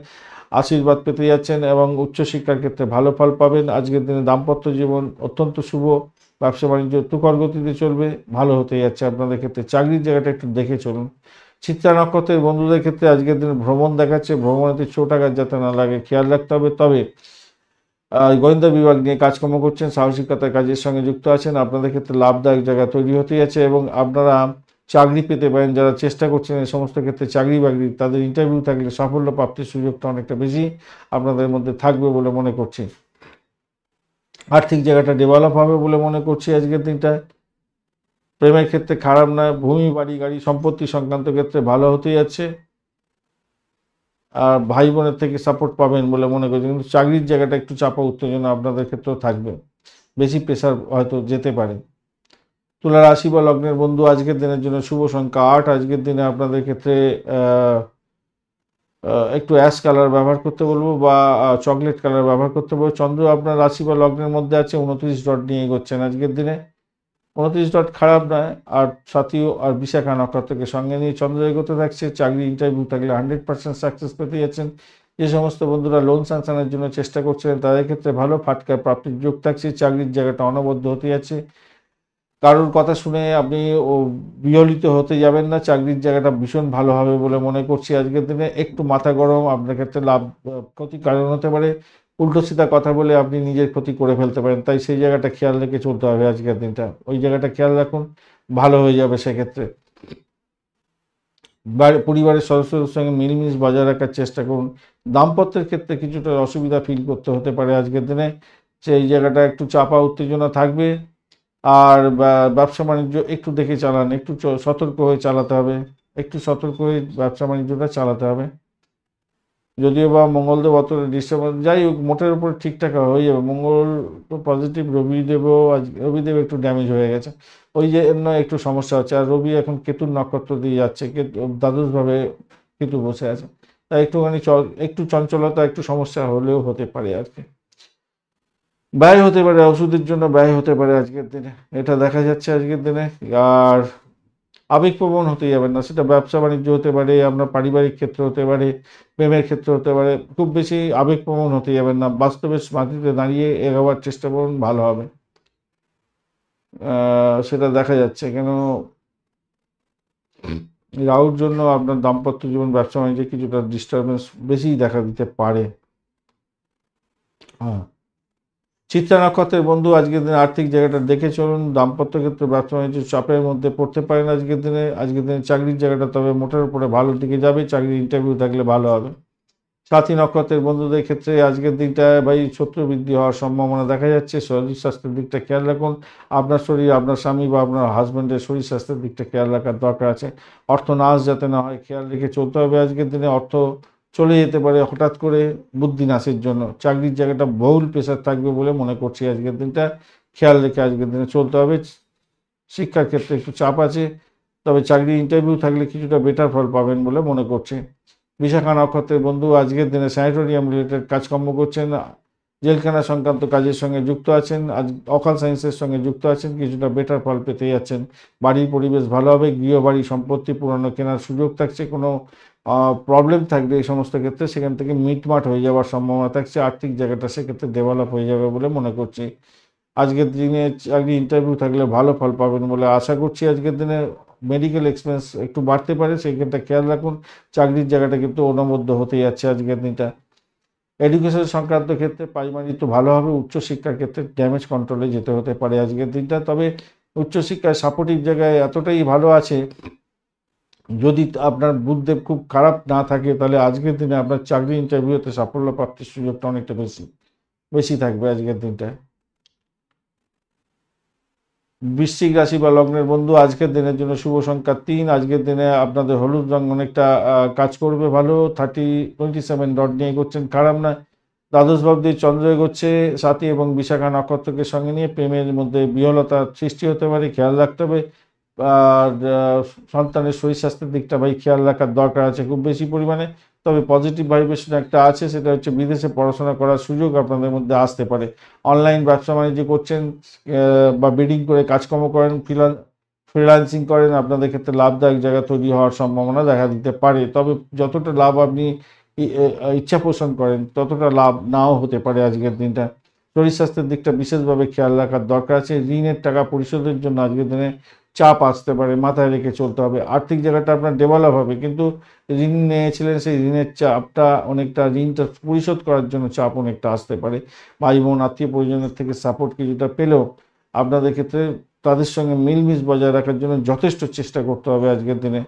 আশীর্বাদ পেতে যাচ্ছেন এবং উচ্চশিক্ষার ক্ষেত্রে ভালো ফল পাবেন। আজকের দিনে দাম্পত্য জীবন অত্যন্ত শুভ, ব্যবসা বাণিজ্য তুখর গতিতে চলবে, ভালো হতে যাচ্ছে আপনাদের ক্ষেত্রে। চাকরির জায়গাটা একটু দেখে চলুন। চিত্রা নক্ষত্রের বন্ধুদের ক্ষেত্রে আজকের দিনে ভ্রমণ দেখাচ্ছে। ভ্রমণেতে চোট আঘাত যাতে না লাগে খেয়াল রাখতে হবে। তবে গোয়েন্দা বিভাগ নিয়ে কাজকর্ম করছেন, সাহসিকতার কাজের সঙ্গে যুক্ত আছেন, আপনাদের ক্ষেত্রে লাভদায়ক জায়গা তৈরি হতে যাচ্ছে এবং আপনারা চাকরি পেতে পারেন। যারা চেষ্টা করছেন এই সমস্ত ক্ষেত্রে চাকরি বাকরি, তাদের ইন্টারভিউ থাকলে সাফল্য প্রাপ্তির সুযোগটা অনেকটা বেশি আপনাদের মধ্যে থাকবে বলে মনে করছি। আর্থিক জায়গাটা ডেভেলপ হবে বলে মনে করছি আজকের দিনটা। প্রেমের ক্ষেত্রে খারাপ নয়। ভূমি বাড়ি গাড়ি সম্পত্তি সংক্রান্ত ক্ষেত্রে ভালো হতে যাচ্ছে। আর ভাই বোনের থেকে সাপোর্ট পাবেন বলে মনে করছি। কিন্তু চাকরির জায়গাটা একটু চাপা উত্তেজনা আপনাদের ক্ষেত্রেও থাকবে, বেশি প্রেশার হয়তো যেতে পারে। তুলা রাশি বা লগ্নের বন্ধু, আজকের দিনের জন্য শুভ সংখ্যা 8। আজকের দিনে আপনাদের ক্ষেত্রে একটু অ্যাশ কালার ব্যবহার করতে বলবো বা চকলেট কালার ব্যবহার করতে বলবো। চন্দ্র আপনার রাশি বা লগ্নের মধ্যে আছে, 29 ডট নিয়ে এগোচ্ছেন আজকের দিনে। 29 ডট খারাপ নয়। আর সাথীও আর বিশাখা নক্ষত্রকে সঙ্গে নিয়ে চন্দ্র এগোতে থাকছে। চাকরি ইন্টারভিউ থাকলে 100% সাকসেস পেতে যাচ্ছেন। যে সমস্ত বন্ধুরা লোন স্যাংশনের জন্য চেষ্টা করছিলেন তাদের ক্ষেত্রে ভালো ফাটকা প্রাপ্তির যোগ থাকছে। চাকরির জায়গাটা অনবদ্য হতে যাচ্ছে। কারোর কথা শুনে আপনি বিচলিত হতে যাবেন না। চাকরির জায়গাটা ভীষণ ভালো হবে বলে মনে করছি আজকের দিনে। একটু মাথা গরম, আপনার ক্ষেত্রে লাভ ক্ষতির কারণ হতে পারে। উল্টো সিধা কথা বলে আপনি নিজের ক্ষতি করে ফেলতে পারেন, তাই সেই জায়গাটা খেয়াল রেখে চলতে হবে আজকের দিনটা। ওই জায়গাটা খেয়াল রাখুন, ভালো হয়ে যাবে সেক্ষেত্রে। পরিবারের সদস্যদের সঙ্গে মিলমিশ বজায় রাখার চেষ্টা করুন। দাম্পত্যের ক্ষেত্রে কিছুটা অসুবিধা ফিল করতে হতে পারে আজকের দিনে, সেই জায়গাটা একটু চাপা উত্তেজনা থাকবে। আর ব্যবসা বাণিজ্য একটু দেখে চালান, একটু সতর্ক হয়ে চালাতে হবে, একটু সতর্ক হয়ে ব্যবসা বাণিজ্যটা চালাতে হবে। যদিও বা মঙ্গলদেব অত ডিস্টার্বেন্স, যাই হোক মোটের উপর ঠিকঠাক হয়ে যাবে। মঙ্গল তো পজিটিভ, রবিদেবও রবিদেব একটু ড্যামেজ হয়ে গেছে, ওই জন্য একটু সমস্যা হচ্ছে। আর রবি এখন কেতুর নক্ষত্র দিয়ে যাচ্ছে, দ্বাদশভাবে কেতু বসে আছে, তাই একটুখানি একটু চঞ্চলতা, একটু সমস্যা হলেও হতে পারে আর কি। ব্যয় হতে পারে, ওষুধের জন্য ব্যয় হতে পারে আজকের দিনে, এটা দেখা যাচ্ছে আজকের দিনে। আর আবেগপ্রবণ হতে যাবেন না, সেটা ব্যবসা বাণিজ্য হতে পারে, আপনার পারিবারিক ক্ষেত্র হতে পারে, প্রেমের ক্ষেত্র হতে পারে। খুব বেশি আবেগপ্রবণ হতে যাবেন না, বাস্তবের মাটিতে দাঁড়িয়ে এগোবার চেষ্টা করুন, ভালো হবে। সেটা দেখা যাচ্ছে। কেন রাহুর জন্য আপনার দাম্পত্য জীবন, ব্যবসা বাণিজ্যে কিছুটা ডিস্টারবেন্স বেশিই দেখা দিতে পারে। হ্যাঁ, চিত্রা নক্ষত্রের বন্ধু আজকের দিনে আর্থিক জায়গাটা দেখে চলুন। দাম্পত্য ক্ষেত্রে ব্যবসা বাণিজ্য চাপের মধ্যে পড়তে পারেন আজকের দিনে। আজকের দিনে চাকরির জায়গাটা তবে মোটের উপরে ভালোর দিকে যাবে, চাকরির ইন্টারভিউ থাকলে ভালো হবে। সাথী নক্ষত্রের বন্ধুদের ক্ষেত্রে আজকের দিনটা শত্রু বৃদ্ধি হওয়ার সম্ভাবনা দেখা যাচ্ছে। শরীর স্বাস্থ্যের দিকটা খেয়াল রাখুন। আপনার শরীর, আপনার স্বামী বা আপনার হাজব্যান্ডের শরীর স্বাস্থ্যের দিকটা খেয়াল রাখার দরকার আছে। অর্থ নাশ যাতে না হয় খেয়াল রেখে চলতে হবে আজকের দিনে। অর্থ চলে যেতে পারে হঠাৎ করে বুদ্ধি নাশের জন্য। চাকরির জায়গাটা বহুল প্রেশার থাকবে বলে মনে করছি আজকের দিনটা, খেয়াল রেখে আজকের দিনে চলতে হবে। শিক্ষার ক্ষেত্রে একটু চাপ আছে, তবে চাকরির ইন্টারভিউ থাকলে কিছুটা বেটার ফল পাবেন বলে মনে করছি। বিশাখা নক্ষত্রের বন্ধু আজকের দিনে স্যানিটোরিয়াম রিলেটেড কাজকর্ম করছেন, জেলখানা সংক্রান্ত কাজের সঙ্গে যুক্ত আছেন, আজ অকাল সায়েন্সের সঙ্গে যুক্ত আছেন, কিছুটা বেটার ফল পেতে যাচ্ছেন। বাড়ির পরিবেশ ভালো হবে, গৃহবাড়ি সম্পত্তি পুরানো কেনার সুযোগ থাকছে। কোনো প্রবলেম থাকবে এই সমস্ত ক্ষেত্রে, সেখান থেকে মিটমাট হয়ে যাওয়ার সম্ভাবনা থাকছে। আর্থিক জায়গাটা সেক্ষেত্রে ডেভেলপ হয়ে যাবে বলে মনে করছি। আজকের দিনে চাকরি ইন্টারভিউ থাকলে ভালো ফল পাবেন বলে আশা করছি। আজকের দিনে মেডিকেল এক্সপেন্স একটু বাড়তে পারে, সেইখানটা খেয়াল রাখুন। চাকরির জায়গাটা কিন্তু অনবদ্য হতে যাচ্ছে আজকের দিনটা। এডুকেশন সংক্রান্ত ক্ষেত্রে প্রাইমারি তো ভালো হবে, উচ্চশিক্ষার ক্ষেত্রে ড্যামেজ কন্ট্রোলে যেতে হতে পারে আজকের দিনটা। তবে উচ্চশিক্ষায় সাপোর্টিভ জায়গায় এতটাই ভালো আছে, যদি আপনার বুদ্ধেব খুব খারাপ না থাকে তাহলে আজকের দিনে আপনার চাকরি ইন্টারভিউতে সাফল্য প্রাপ্তির সুযোগটা অনেকটা বেশি থাকবে আজকের দিনটায়। বৃশ্চিক রাশি বা লগ্নের বন্ধু আজকের দিনের জন্য শুভ সংখ্যা 3। আজকের দিনে আপনাদের হলুদ রং অনেকটা কাজ করবে ভালো। 27 ডট নিয়ে এগোচ্ছেন, খারাপ না। দ্বাদশ ভাব দিয়ে চন্দ্র এগোচ্ছে সাথী এবং বিশাখা নক্ষত্রকে সঙ্গে নিয়ে, প্রেমের মধ্যে বিহলতার সৃষ্টি হতে পারে, খেয়াল রাখতে হবে। আর সন্তানের শরীর স্বাস্থ্যের দিকটা খেয়াল রাখার দরকার আছে খুব বেশি পরিমাণে। তবে পজিটিভ ভাইব্রেশন একটা আছে, সেটা হচ্ছে বিদেশে পড়াশোনা করার সুযোগ আপনাদের মধ্যে আসতে পারে। অনলাইন ব্যবসা বাণিজ্য করছেন বা বিডিং করে কাজকর্ম করেন, ফ্রিল্যান্সিং করেন, আপনাদের ক্ষেত্রে লাভদায়ক জায়গা তৈরি হওয়ার সম্ভাবনা দেখা দিতে পারে। তবে যতটা লাভ আপনি ইচ্ছা পোষণ করেন ততটা লাভ নাও হতে পারে আজকের দিনটা। শরীর স্বাস্থ্যের দিকটা বিশেষভাবে খেয়াল রাখার দরকার আছে। ঋণের টাকা পরিশোধের জন্য আজকের দিনে চাপ আসতে পারে, মাথায় রেখে চলতে হবে। আর্থিক জায়গাটা আপনার ডেভেলপ হবে, কিন্তু ঋণ নিয়েছিলেন, সেই ঋণের চাপটা অনেকটা, ঋণটা পরিশোধ করার জন্য চাপ অনেকটা আসতে পারে। ভাই বোন আত্মীয় পরিজনের থেকে সাপোর্ট কিছুটা পেলেও আপনাদের ক্ষেত্রে তাদের সঙ্গে মিলমিশ বজায় রাখার জন্য যথেষ্ট চেষ্টা করতে হবে আজকের দিনে,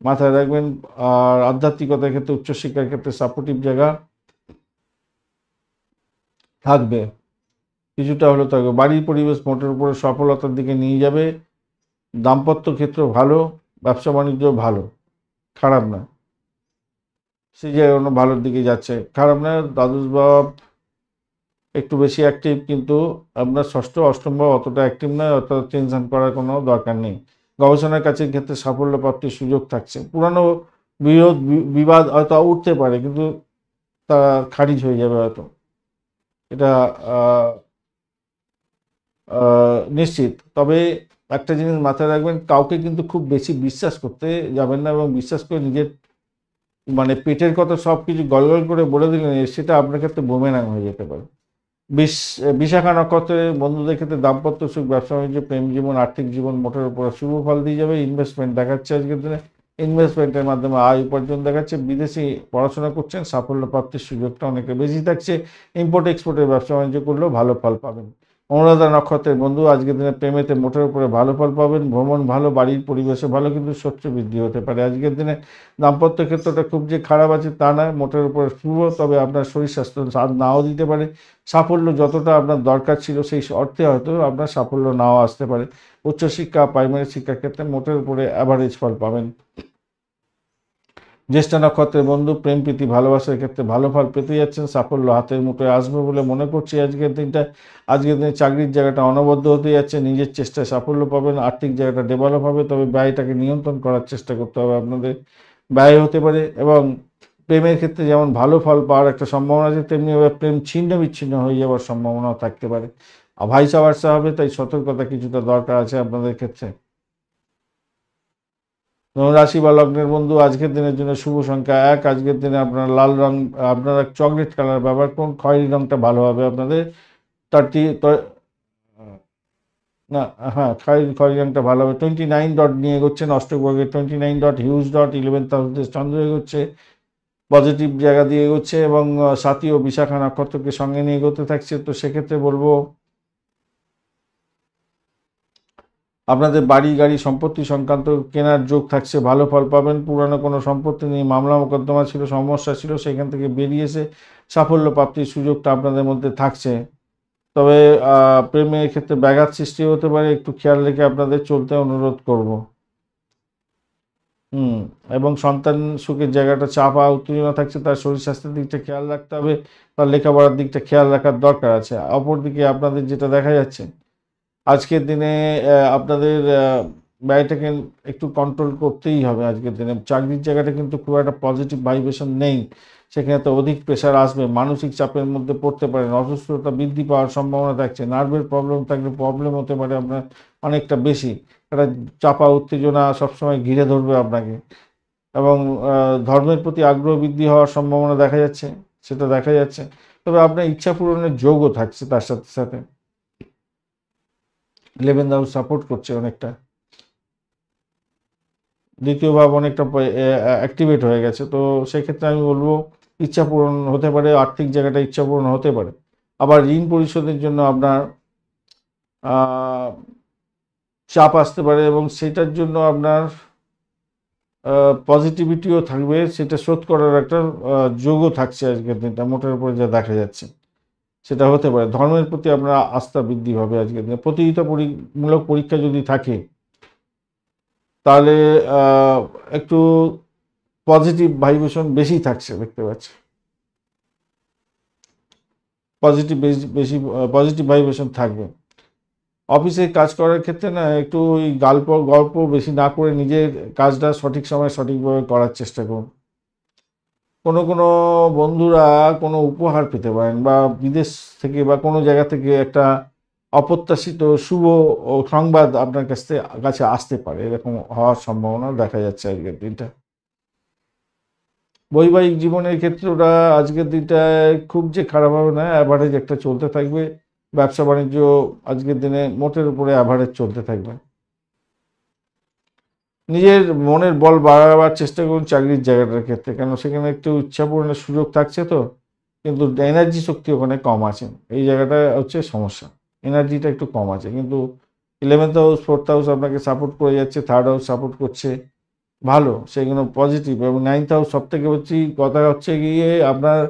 মাথায় রাখবেন। আর আধ্যাত্মিকতার ক্ষেত্রে, উচ্চশিক্ষার ক্ষেত্রে সাপোর্টিভ জায়গা থাকবে, কিছুটা হলেও থাকবে। বাড়ির পরিবেশ মোটের উপরে সফলতার দিকে নিয়ে যাবে। দাম্পত্য ক্ষেত্র ভালো, ব্যবসা বাণিজ্য ভালো, খারাপ না। সেই জায়গায় অন্য ভালোর দিকে যাচ্ছে, খারাপ না। দ্বাদশ ভাব একটু বেশি অ্যাক্টিভ, কিন্তু আপনার ষষ্ঠ অষ্টম ভাব অতটা অ্যাক্টিভ নয়, অতটা টেনশন করার কোনো দরকার নেই। গবেষণার কাজের ক্ষেত্রে সাফল্য প্রাপ্তির সুযোগ থাকছে। পুরানো বিবাদ হয়তো উঠতে পারে, কিন্তু তা খারিজ হয়ে যাবে হয়তো, এটা নিশ্চিত। তবে একটা জিনিস মাথায় রাখবেন, কাউকে কিন্তু খুব বেশি বিশ্বাস করতে যাবেন না, এবং বিশ্বাস করে নিজের পেটের কথা সব কিছু গলগল করে বলে দিলেন, সেটা আপনার ক্ষেত্রে বুমেরাং হয়ে যেতে পারে। বিশাখা নক্ষত্রের বন্ধুদের ক্ষেত্রে দাম্পত্য সুখ, ব্যবসা বাণিজ্য, প্রেম জীবন, আর্থিক জীবন মোটের উপর শুভ ফল দিয়ে যাবে। ইনভেস্টমেন্ট দেখাচ্ছে আজকের দিনে, ইনভেস্টমেন্টের মাধ্যমে আয় উপার্জন দেখাচ্ছে। বিদেশি পড়াশোনা করছেন, সাফল্য প্রাপ্তির সুযোগটা অনেকটা বেশি থাকছে। ইম্পোর্ট এক্সপোর্টের ব্যবসা বাণিজ্য করলেও ভালো ফল পাবেন। অনুরাধা নক্ষত্রের বন্ধু আজকের দিনে প্রেমেতে মোটের উপরে ভালো ফল পাবেন। ভ্রমণ ভালো, বাড়ির পরিবেশে ভালো, কিন্তু শত্রু বৃদ্ধি হতে পারে আজকের দিনে। দাম্পত্য ক্ষেত্রটা খুব যে খারাপ আছে তা নয়, মোটের উপরে শুভ, তবে আপনার শরীর স্বাস্থ্য সাথ নাও দিতে পারে। সাফল্য যতটা আপনার দরকার ছিল সেই অর্থে হয়তো আপনার সাফল্য নাও আসতে পারে। উচ্চশিক্ষা, প্রাইমারি শিক্ষার ক্ষেত্রে মোটের উপরে অ্যাভারেজ ফল পাবেন। জ্যেষ্ঠা নক্ষত্রের বন্ধু প্রেম প্রীতি ভালোবাসার ক্ষেত্রে ভালো ফল পেতে যাচ্ছেন। সাফল্য হাতের মুঠোয় আসবে বলে মনে করছি আজকের দিনটা। আজকের দিনে চাকরির জায়গাটা অনবদ্য হতে যাচ্ছে, নিজের চেষ্টায় সাফল্য পাবেন। আর্থিক জায়গাটা ডেভেলপ হবে, তবে ব্যয়টাকে নিয়ন্ত্রণ করার চেষ্টা করতে হবে আপনাদের। ব্যয় হতে পারে। এবং প্রেমের ক্ষেত্রে যেমন ভালো ফল পাওয়ার একটা সম্ভাবনা আছে, তেমনি প্রেম ছিন্ন বিচ্ছিন্ন হয়ে যাওয়ার সম্ভাবনাও থাকতে পারে। আর ভাইসা ভার্সা হবে, তাই সতর্কতা কিছুটা দরকার আছে আপনাদের ক্ষেত্রে। রাশি বা লগ্নের বন্ধু আজকের দিনের জন্য শুভ সংখ্যা 1। আজকের দিনে আপনার লাল রং, আপনারা চকলেট কালার ব্যবহার করুন। খয়েরি রংটা ভালো হবে আপনাদের। 30 না, হ্যাঁ, খয়েরি রংটা ভালো হবে। 29 ডট নিয়ে এগোচ্ছেন অষ্টকবর্গের 29 ডট, হিউজ ডট 11th হাউসে চন্দ্র এগোচ্ছে, পজিটিভ জায়গা দিয়ে এগোচ্ছে এবং সাথী ও বিশাখা নক্ষত্রকে সঙ্গে নিয়ে এগোতে থাকছে। তো সেক্ষেত্রে বলবো আপনাদের বাড়ি গাড়ি সম্পত্তি সংক্রান্ত কেনার যোগ থাকছে, ভালো ফল পাবেন। পুরানো কোনো সম্পত্তি নিয়ে মামলা মোকদ্দমা ছিল, সমস্যা ছিল, সেখান থেকে বেরিয়ে এসে সাফল্য প্রাপ্তির সুযোগটা আপনাদের মধ্যে থাকছে। তবে প্রেমের ক্ষেত্রে ব্যাঘাত সৃষ্টি হতে পারে, একটু খেয়াল রেখে আপনাদের চলতে অনুরোধ করব। এবং সন্তান সুখের জায়গাটা চাপা উত্তেজনা থাকছে, তার শরীর স্বাস্থ্যের দিকটা খেয়াল রাখতে হবে, তার লেখাপড়ার দিকটা খেয়াল রাখার দরকার আছে। অপরদিকে আপনাদের যেটা দেখা যাচ্ছে আজকের দিনে আপনাদের ব্যয়টাকে একটু কন্ট্রোল করতেই হবে আজকের দিনে। চাকরির জায়গাটা কিন্তু খুব একটা পজিটিভ ভাইব্রেশন নেই, সেখানে তো অধিক প্রেশার আসবে, মানসিক চাপের মধ্যে পড়তে পারেন, অসুস্থতা বৃদ্ধি পাওয়ার সম্ভাবনা থাকছে। নার্ভের প্রবলেম থাকলে প্রবলেম হতে পারে আপনার অনেকটা বেশি। একটা চাপা উত্তেজনা সবসময় ঘিরে ধরবে আপনাকে। এবং ধর্মের প্রতি আগ্রহ বৃদ্ধি হওয়ার সম্ভাবনা দেখা যাচ্ছে, সেটা দেখা যাচ্ছে। তবে আপনার ইচ্ছা পূরণের যোগও থাকছে তার সাথে সাথে। 11th হাউস সাপোর্ট করছে অনেকটা, দ্বিতীয় ভাব অনেকটা অ্যাক্টিভেট হয়ে গেছে। তো সেক্ষেত্রে আমি বলবো ইচ্ছা পূরণ হতে পারে, আর্থিক জায়গাটা ইচ্ছা পূরণ হতে পারে। আবার ঋণ পরিশোধের জন্য আপনার চাপ আসতে পারে এবং সেটার জন্য আপনার পজিটিভিটিও থাকবে, সেটা শোধ করার একটা যোগও থাকছে আজকের দিনটা মোটের উপরে যা দেখা যাচ্ছে, সেটা হতে পারে। ধর্মের প্রতি আপনার আস্থা বৃদ্ধি হবে আজকের দিনে। প্রতিযোগিতামূলক পরীক্ষা যদি থাকে তাহলে একটু পজিটিভ ভাইব্রেশন বেশি থাকছে দেখতে পাচ্ছি, বেশি পজিটিভ ভাইব্রেশন থাকবে। অফিসে কাজ করার ক্ষেত্রে না একটু ওই গল্প বেশি না করে নিজের কাজটা সঠিক সময়ে সঠিকভাবে করার চেষ্টা করুন। কোনো বন্ধুরা কোনো উপহার পেতে পারেন, বা বিদেশ থেকে বা কোনো জায়গা থেকে একটা অপ্রত্যাশিত শুভ সংবাদ আপনার কাছে আসতে পারে, এরকম হওয়ার সম্ভাবনা দেখা যাচ্ছে আজকের দিনটা। বৈবাহিক জীবনের ক্ষেত্রে ওরা আজকের দিনটায় খুব যে খারাপ হবে না, অ্যাভারেজ একটা চলতে থাকবে। ব্যবসা বাণিজ্য আজকের দিনে মোটের উপরে অ্যাভারেজ চলতে থাকবে। নিজের মনের বল বাড়াবার চেষ্টা করুন চাকরির জায়গাটার ক্ষেত্রে, কেন সেখানে একটু ইচ্ছা পূরণের সুযোগ থাকছে, তো কিন্তু এনার্জি শক্তি ওখানে কম আছে, এই জায়গাটা হচ্ছে সমস্যা। এনার্জিটা একটু কম আছে, কিন্তু 11th হাউস 4th হাউস আপনাকে সাপোর্ট করে যাচ্ছে, 3rd হাউস সাপোর্ট করছে, ভালো, সেগুলো পজিটিভ। এবং 9th হাউস সব থেকে কথা হচ্ছে গিয়ে আপনার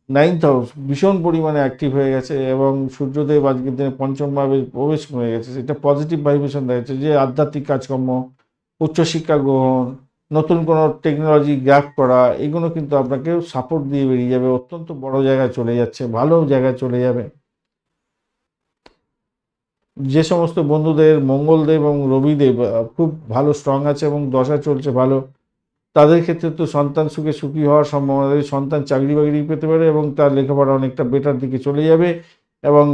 9th হাউস ভীষণ পরিমাণে অ্যাক্টিভ হয়ে গেছে এবং সূর্যদেব আজকের দিনে পঞ্চম ভাবে প্রবেশ করে গেছে, সেটা পজিটিভ ভাইব্রেশন দেখাচ্ছে। যে আধ্যাত্মিক কাজকর্ম, উচ্চশিক্ষা গ্রহণ, নতুন কোনো টেকনোলজি গ্র্যাব করা, এগুলো কিন্তু আপনাকে সাপোর্ট দিয়ে বেরিয়ে যাবে, অত্যন্ত বড় জায়গায় চলে যাচ্ছে, ভালো জায়গায় চলে যাবে। যে সমস্ত বন্ধুদের মঙ্গলদেব এবং রবিদেব খুব ভালো স্ট্রং আছে এবং দশা চলছে ভালো, তাদের ক্ষেত্রে তো সন্তান সুখী হওয়ার সম্ভাবনা, সন্তান চাকরি বাকরি পেতে পারে এবং তার লেখাপড়া অনেকটা বেটার দিকে চলে যাবে। এবং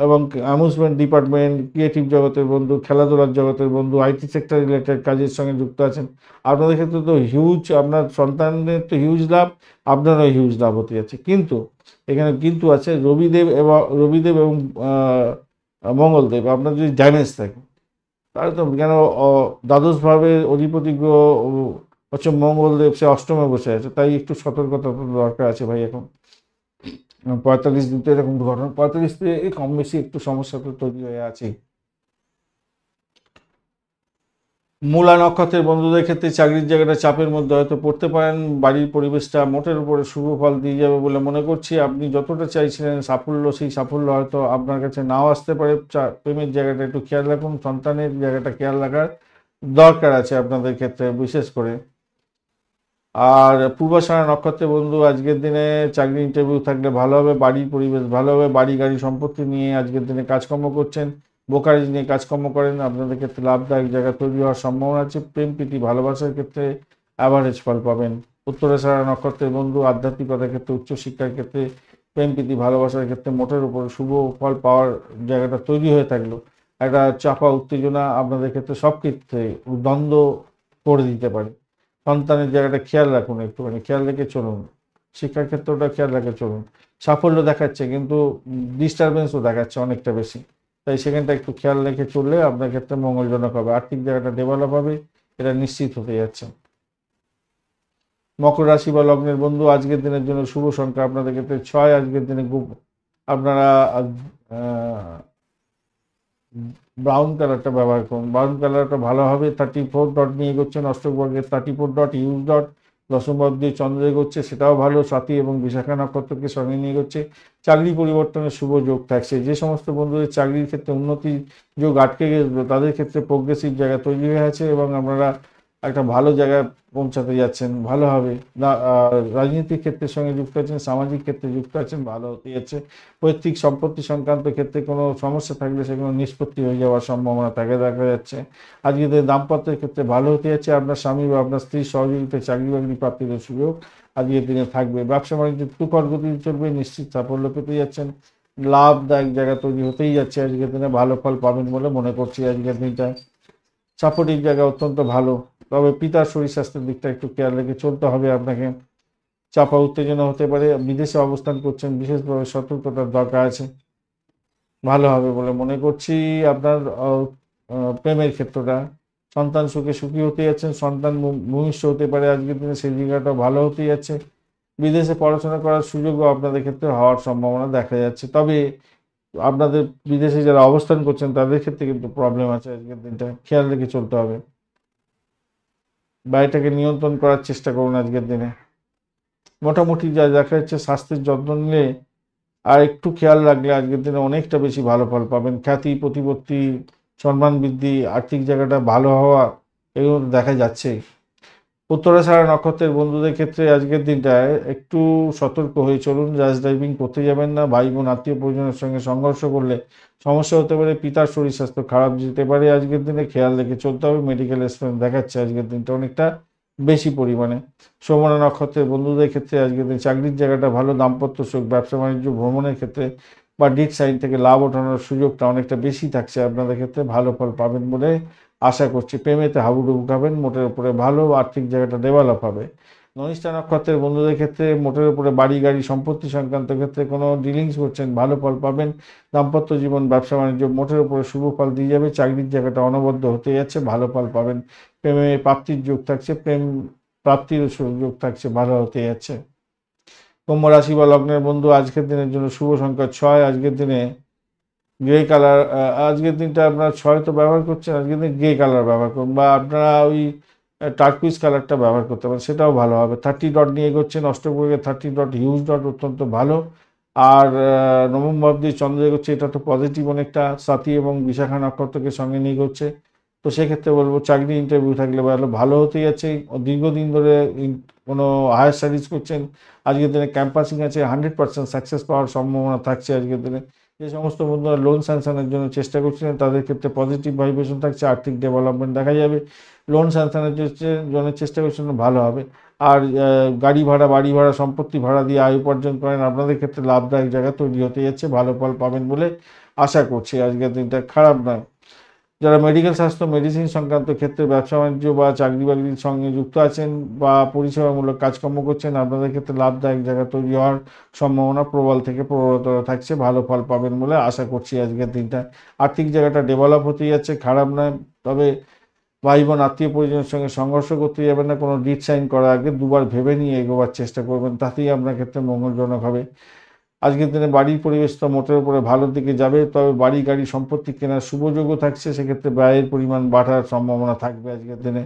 এবং অ্যামিউজমেন্ট ডিপার্টমেন্ট, ক্রিয়েটিভ জগতের বন্ধু, খেলাধুলার জগতের বন্ধু, আইটি সেক্টর রিলেটেড কাজের সঙ্গে যুক্ত আছেন, আপনাদের ক্ষেত্রে তো হিউজ, আপনার সন্তানদের তো হিউজ লাভ, আপনারও হিউজ লাভ হতে যাচ্ছে। কিন্তু এখানে কিন্তু আছে, রবিদেব এবং মঙ্গলদেব আপনার যদি ড্যামেজ থাকে, তাহলে তো কেন দ্বাদশভাবে অধিপতি গ্রহ হচ্ছে মঙ্গলদেব, সে অষ্টমে বসে আছে, তাই একটু সতর্কতা তো দরকার আছে ভাই। এখন 45 দিন তো এরকম ঘটনা, 45 দিনে কম বেশি একটু সমস্যা তো তৈরি হয়ে আছে। মূলা নক্ষত্রের বন্ধুদের ক্ষেত্রে চাকরির জায়গাটা চাপের মধ্যে হয়তো পড়তে পারেন, বাড়ির পরিবেশটা মোটের উপরে শুভ ফল দিয়ে যাবে বলে মনে করছি। আপনি যতটা চাইছিলেন সাফল্য, সেই সাফল্য হয়তো আপনার কাছে নাও আসতে পারে। প্রেমের জায়গাটা একটু খেয়াল রাখুন, সন্তানের জায়গাটা খেয়াল রাখার দরকার আছে আপনাদের ক্ষেত্রে বিশেষ করে। আর পূর্বাষাঢ়া নক্ষত্রের বন্ধু আজকের দিনে চাকরি ইন্টারভিউ থাকলে ভালো হবে, বাড়ির পরিবেশ ভালো হবে, বাড়ি গাড়ি সম্পত্তি নিয়ে আজকের দিনে কাজকর্ম করছেন, ব্রোকারেজ নিয়ে কাজকর্ম করেন, আপনাদের ক্ষেত্রে লাভদায়ক জায়গা তৈরি হওয়ার সম্ভাবনা আছে। প্রেম প্রীতি ভালোবাসার ক্ষেত্রে অ্যাভারেজ ফল পাবেন। উত্তরাষাঢ়া নক্ষত্রের বন্ধু আধ্যাত্মিকতার ক্ষেত্রে, উচ্চশিক্ষার ক্ষেত্রে, প্রেম প্রীতি ভালোবাসার ক্ষেত্রে মোটের উপর শুভ ফল পাওয়ার জায়গাটা তৈরি হয়ে থাকলো। একটা চাপা উত্তেজনা আপনাদের ক্ষেত্রে সব ক্ষেত্রে দ্বন্দ্ব করে দিতে পারে। সন্তানের জায়গাটা খেয়াল রাখুন, একটুখানি খেয়াল রেখে চলুন, শিক্ষার ক্ষেত্রটা খেয়াল রেখে চলুন। সাফল্য দেখাচ্ছে কিন্তু ডিস্টারবেন্সও দেখাচ্ছে অনেকটা বেশি, তাই সেখানটা একটু খেয়াল রেখে চললে আপনার ক্ষেত্রে মঙ্গলজনক হবে। আর্থিক জায়গাটা ডেভেলপ হবে, এটা নিশ্চিত হতে যাচ্ছে। মকর রাশি বা লগ্নের বন্ধু আজকের দিনের জন্য শুভ সংখ্যা আপনাদের ক্ষেত্রে 6। আজকের দিনে আপনারা ব্রাউন কালারটা ব্যবহার করুন, ব্রাউন কালারটা ভালো হবে। 34 ডট নিয়ে এগোচ্ছেন, অষ্টক বর্গের 34 ডট, ইউজ ডট, দশম ভাব দিয়ে চন্দ্র এগোচ্ছে, সেটাও ভালো। স্বাতী এবং বিশাখা নক্ষত্রকে সঙ্গে নিয়ে এগোচ্ছে। চাকরি পরিবর্তনের শুভ যোগ থাকছে। যে সমস্ত বন্ধুদের চাকরির ক্ষেত্রে উন্নতি যোগ আটকে গেছিল, তাদের ক্ষেত্রে প্রোগ্রেসিভ জায়গা তৈরি হয়ে আছে এবং আপনারা একটা ভালো জায়গায় পৌঁছাতে যাচ্ছেন, ভালো হবে। রাজনীতির ক্ষেত্রের সঙ্গে যুক্ত আছেন, সামাজিক ক্ষেত্রে যুক্ত আছেন, ভালো হতে যাচ্ছে। পৈতৃক সম্পত্তি সংক্রান্ত ক্ষেত্রে কোনো সমস্যা থাকলে সেগুলো নিষ্পত্তি হয়ে যাওয়ার সম্ভাবনা থাকে দেখা যাচ্ছে। আজকে দাম্পত্যের ক্ষেত্রে ভালো হতে যাচ্ছে। আপনার স্বামী বা আপনার স্ত্রীর সহযোগিতায় চাকরি বাকরি প্রাপ্তির সুযোগ আজকের দিনে থাকবে। ব্যবসা বাণিজ্য তুখর গতিতে চলবে, নিশ্চিত সাফল্য পেতে যাচ্ছেন। লাভদায়ক জায়গা তৈরি হতেই যাচ্ছে, আজকের দিনে ভালো ফল পাবেন বলে মনে করছি। আজকের দিনটায় সাপোর্টিভ জায়গা অত্যন্ত ভালো, তবে পিতার শরীর স্বাস্থ্যের দিকটা একটু খেয়াল রেখে চলতে হবে আপনাকে। চাপা উত্তেজনা হতে পারে, বিদেশে অবস্থান করছেন, বিশেষভাবে সতর্কতার দরকার আছে, ভালো হবে বলে মনে করছি। আপনার প্রেমের ক্ষেত্রটা, সন্তান সুখে সুখী হতে যাচ্ছেন, সন্তান ভূমিষ্ঠ হতে পারে আজকের দিনে, সেই জায়গাটা ভালো হতে যাচ্ছে। বিদেশে পড়াশোনা করার সুযোগও আপনাদের ক্ষেত্রে হওয়ার সম্ভাবনা দেখা যাচ্ছে, তবে আপনাদের বিদেশে যারা অবস্থান করছেন তাদের ক্ষেত্রে কিন্তু প্রবলেম আছে। আজকের দিনটা খেয়াল রেখে চলতে হবে, বাড়িটাকে নিয়ন্ত্রণ করার চেষ্টা করুন আজকের দিনে। মোটামুটি যা দেখা যাচ্ছে, স্বাস্থ্যের যত্ন নিলে আর একটু খেয়াল রাখলে আজকের দিনে অনেকটা বেশি ভালো ফল পাবেন। খ্যাতি, প্রতিপত্তি, সম্মান বৃদ্ধি, আর্থিক জায়গাটা ভালো হওয়া, এগুলো দেখা যাচ্ছে। উত্তরাষাঢ়া নক্ষত্রের বন্ধুদের ক্ষেত্রে আজকের দিনটায় একটু সতর্ক হয়ে চলুন, র্যাশ ড্রাইভিং করতে যাবেন না। ভাই বোন আত্মীয় পরিজনের সঙ্গে সংঘর্ষ করলে সমস্যা হতে পারে, পিতার শরীর স্বাস্থ্য খারাপ যেতে পারে। আজকের দিনে খেয়াল রেখে চলতে হবে। মেডিকেল এক্সপেন্স দেখাচ্ছে আজকের দিনটা অনেকটা বেশি পরিমাণে। শ্রবণা নক্ষত্রের বন্ধুদের ক্ষেত্রে আজকের দিন চাকরির জায়গাটা ভালো, দাম্পত্য সুখ, ব্যবসা বাণিজ্য, ভ্রমণের ক্ষেত্রে বা ডিট সাইড থেকে লাভ ওঠানোর সুযোগটা অনেকটা বেশি থাকছে আপনাদের ক্ষেত্রে, ভালো ফল পাবেন বলে আশা করছি। প্রেমেতে হাবুডুবু খাবেন, মোটের উপরে ভালো, আর্থিক জায়গাটা ডেভেলপ হবে। ধনিষ্ঠা নক্ষত্রের বন্ধুদের ক্ষেত্রে মোটের উপরে বাড়ি গাড়ি সম্পত্তি সংক্রান্ত ক্ষেত্রে কোনো ডিলিংস করছেন, ভালো ফল পাবেন। দাম্পত্য জীবন, ব্যবসা বাণিজ্য মোটের উপরে শুভ ফল দিয়ে যাবে। চাকরির জায়গাটা অনবদ্য হতে যাচ্ছে, ভালো ফল পাবেন। প্রেমে প্রাপ্তির যোগ থাকছে, প্রেম প্রাপ্তির সুযোগ থাকছে, ভালো হতে যাচ্ছে। কুম্ভ রাশি বা লগ্নের বন্ধু আজকের দিনের জন্য শুভ সংখ্যা 6। আজকের দিনে গ্রে কালার, আজকের দিনটা আপনার 6 তো ব্যবহার করছেন, আজকের দিন গ্রে কালার ব্যবহার করুন, বা আপনারা ওই টার্কুইজ কালারটা ব্যবহার করতে পারেন, সেটাও ভালো হবে। 30 ডট নিয়ে এগোচ্ছেন, অষ্টপ্রহরে 30 ডট, হিউজ ডট অত্যন্ত ভালো। আর নবম ভাব দিয়ে চন্দ্র এগোচ্ছে, এটা তো পজিটিভ অনেকটা। স্বাতী এবং বিশাখা নক্ষত্রকে সঙ্গে নিয়ে এগোচ্ছে, তো সেক্ষেত্রে বলবো চাকরি ইন্টারভিউ থাকলে ভালো হতে যাচ্ছে। দীর্ঘদিন ধরে কোনো হায়ার স্টাডিজ করছেন, আজকের দিনে ক্যাম্পাসিং আছে, 100% সাকসেস পাওয়ার সম্ভাবনা থাকছে আজকের দিনে। যে সমস্ত বন্ধুরা লোন স্যাংশনের জন্য চেষ্টা করছিলেন, তাদের ক্ষেত্রে পজিটিভ ভাইব্রেশন থাকছে, আর্থিক ডেভেলপমেন্ট দেখা যাবে। লোন স্যাংশনের জন্য চেষ্টা করছেন, ভালো হবে। আর গাড়ি ভাড়া, বাড়ি ভাড়া, সম্পত্তি ভাড়া দিয়ে আয় উপার্জন করেন, আপনাদের ক্ষেত্রে লাভদায়ক জায়গা তৈরি হতে যাচ্ছে, ভালো ফল পাবেন বলে আশা করছি। আজকের দিনটা খারাপ নয়। যারা মেডিকেল স্বাস্থ্য, মেডিসিন সংক্রান্ত ক্ষেত্রে ব্যবসা বাণিজ্য বা চাকরি বাকরির সঙ্গে যুক্ত আছেন বা পরিষেবামূলক কাজকর্ম করছেন, আপনাদের ক্ষেত্রে লাভদায়ক জায়গা তৈরি হওয়ার সম্ভাবনা প্রবল থেকে প্রবলতর থাকছে, ভালো ফল পাবেন বলে আশা করছি আজকের দিনটা। আর্থিক জায়গাটা ডেভেলপ হতে যাচ্ছে, খারাপ নয়। তবে ভাই বোন, আত্মীয় পরিজনের সঙ্গে সংঘর্ষ করতে যাবেন না। কোনো ডিড সাইন করার আগে দুবার ভেবে নিয়ে এগোবার চেষ্টা করবেন, তাতেই আপনার ক্ষেত্রে মঙ্গলজনক হবে। আজকের দিনে বাড়ির পরিবেশ তো মোটের উপরে ভালোর দিকে যাবে, তবে বাড়ি গাড়ি সম্পত্তি কেনার শুভযোগও থাকছে, সেক্ষেত্রে ব্যয়ের পরিমাণ বাড়ার সম্ভাবনা থাকবে আজকের দিনে,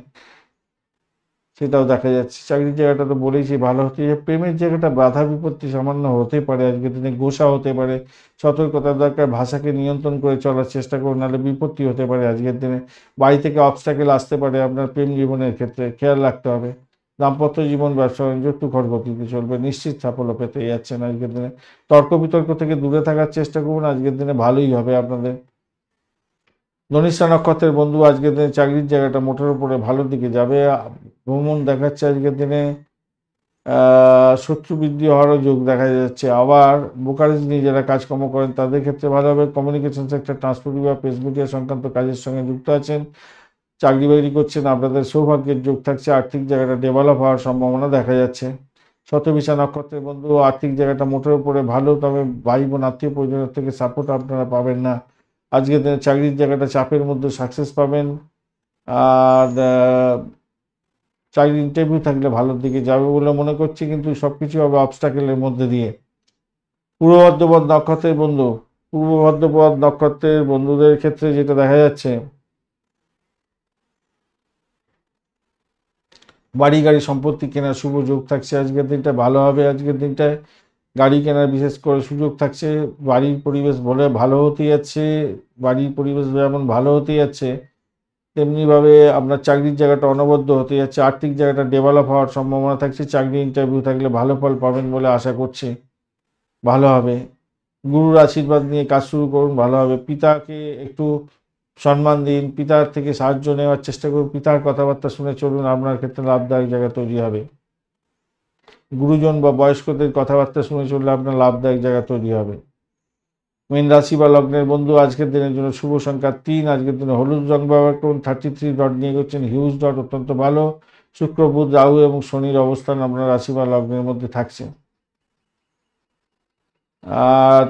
সেটাও দেখা যাচ্ছে। চাকরির জায়গাটা তো বলেইছি ভালো হতে যাবে। প্রেমের জায়গাটা বাধা বিপত্তি সামান্য হতে পারে, আজকের দিনে গোসা হতে পারে, সতর্কতার দরকার। ভাষাকে নিয়ন্ত্রণ করে চলার চেষ্টা করুন, নাহলে বিপত্তি হতে পারে আজকের দিনে। বাড়ি থেকে অবস্ট্যাকেল আসতে পারে আপনার প্রেম জীবনের ক্ষেত্রে, খেয়াল রাখতে হবে। দাম্পত্য জীবন, ব্যবসা বাণিজ্য তুখর গতিতে চলবে, নিশ্চিত সাফল্য পেতে যাচ্ছেন আজকের দিনে। তর্ক বিতর্ক থেকে দূরে থাকার চেষ্টা করুন, আজকের দিনে ভালোই হবে আপনাদের। ধনিষ্ঠা নক্ষত্রের বন্ধু, আজকের দিনে চাকরির জায়গাটা মোটের উপরে ভালোর দিকে যাবে। ভ্রমণ দেখাচ্ছে আজকের দিনে, শত্রু বৃদ্ধি হওয়ারও যোগ দেখা যাচ্ছে। আবার ব্রোকারেজ নিয়ে যারা কাজকর্ম করেন তাদের ক্ষেত্রে ভালো হবে। কমিউনিকেশন সেক্টর, ট্রান্সপোর্ট বা প্রেস মিডিয়া সংক্রান্ত কাজের সঙ্গে যুক্ত আছেন, চাকরি বাকরি করছেন, আপনাদের সৌভাগ্যের যোগ থাকছে। আর্থিক জায়গাটা ডেভেলপ হওয়ার সম্ভাবনা দেখা যাচ্ছে। শতভিষা নক্ষত্রের বন্ধু, আর্থিক জায়গাটা মোটের উপরে ভালো, তবে ভাই বোন, আত্মীয় পরিজনের থেকে সাপোর্ট আপনারা পাবেন না। আজকের দিনে চাকরির জায়গাটা চাপের মধ্যে সাকসেস পাবেন। আর চাকরির ইন্টারভিউ থাকলে ভালোর দিকে যাবে বলে মনে করছি, কিন্তু সব কিছু হবে অবস্টাকেলের মধ্যে দিয়ে। পূর্ব ভদ্রপদ নক্ষত্রের বন্ধু, পূর্ব ভদ্রপদ নক্ষত্রের বন্ধুদের ক্ষেত্রে যেটা দেখা যাচ্ছে, বাড়ি গাড়ি সম্পত্তি কেনার শুভ যোগ থাকছে। আজকের দিনটা ভালো হবে। আজকের দিনটায় গাড়ি কেনার বিশেষ করে সুযোগ থাকছে। বাড়ির পরিবেশ বলে ভালো হতে যাচ্ছে, বাড়ির পরিবেশ যেমন ভালো হতে যাচ্ছে, তেমনিভাবে আপনার চাকরির জায়গাটা অনবদ্য হতে যাচ্ছে। আর্থিক জায়গাটা ডেভেলপ হওয়ার সম্ভাবনা থাকছে। চাকরি ইন্টারভিউ থাকলে ভালো ফল পাবেন বলে আশা করছি, ভালো হবে। গুরুর আশীর্বাদ নিয়ে কাজ শুরু করুন, ভালো হবে। পিতাকে একটু সম্মান দিন, পিতার থেকে সাহায্য নেওয়ার চেষ্টা করুন, পিতার কথাবার্তা শুনে চলুন, আপনার ক্ষেত্রে লাভদায়ক জায়গা তৈরি হবে। গুরুজন বা বয়স্কদের কথাবার্তা শুনে চললে আপনার লাভদায়ক জায়গা তৈরি হবে। মীন রাশি বা লগ্নের বন্ধু, আজকের দিনের জন্য শুভ সংখ্যা 3। আজকের দিনে হলুদ রং ব্যবহার করুন। 33 ডট নিয়ে করছেন, হিউজ ডট অত্যন্ত ভালো। শুক্র, বুধ, রাহু এবং শনির অবস্থান আপনার রাশি বা লগ্নের মধ্যে থাকছে। আর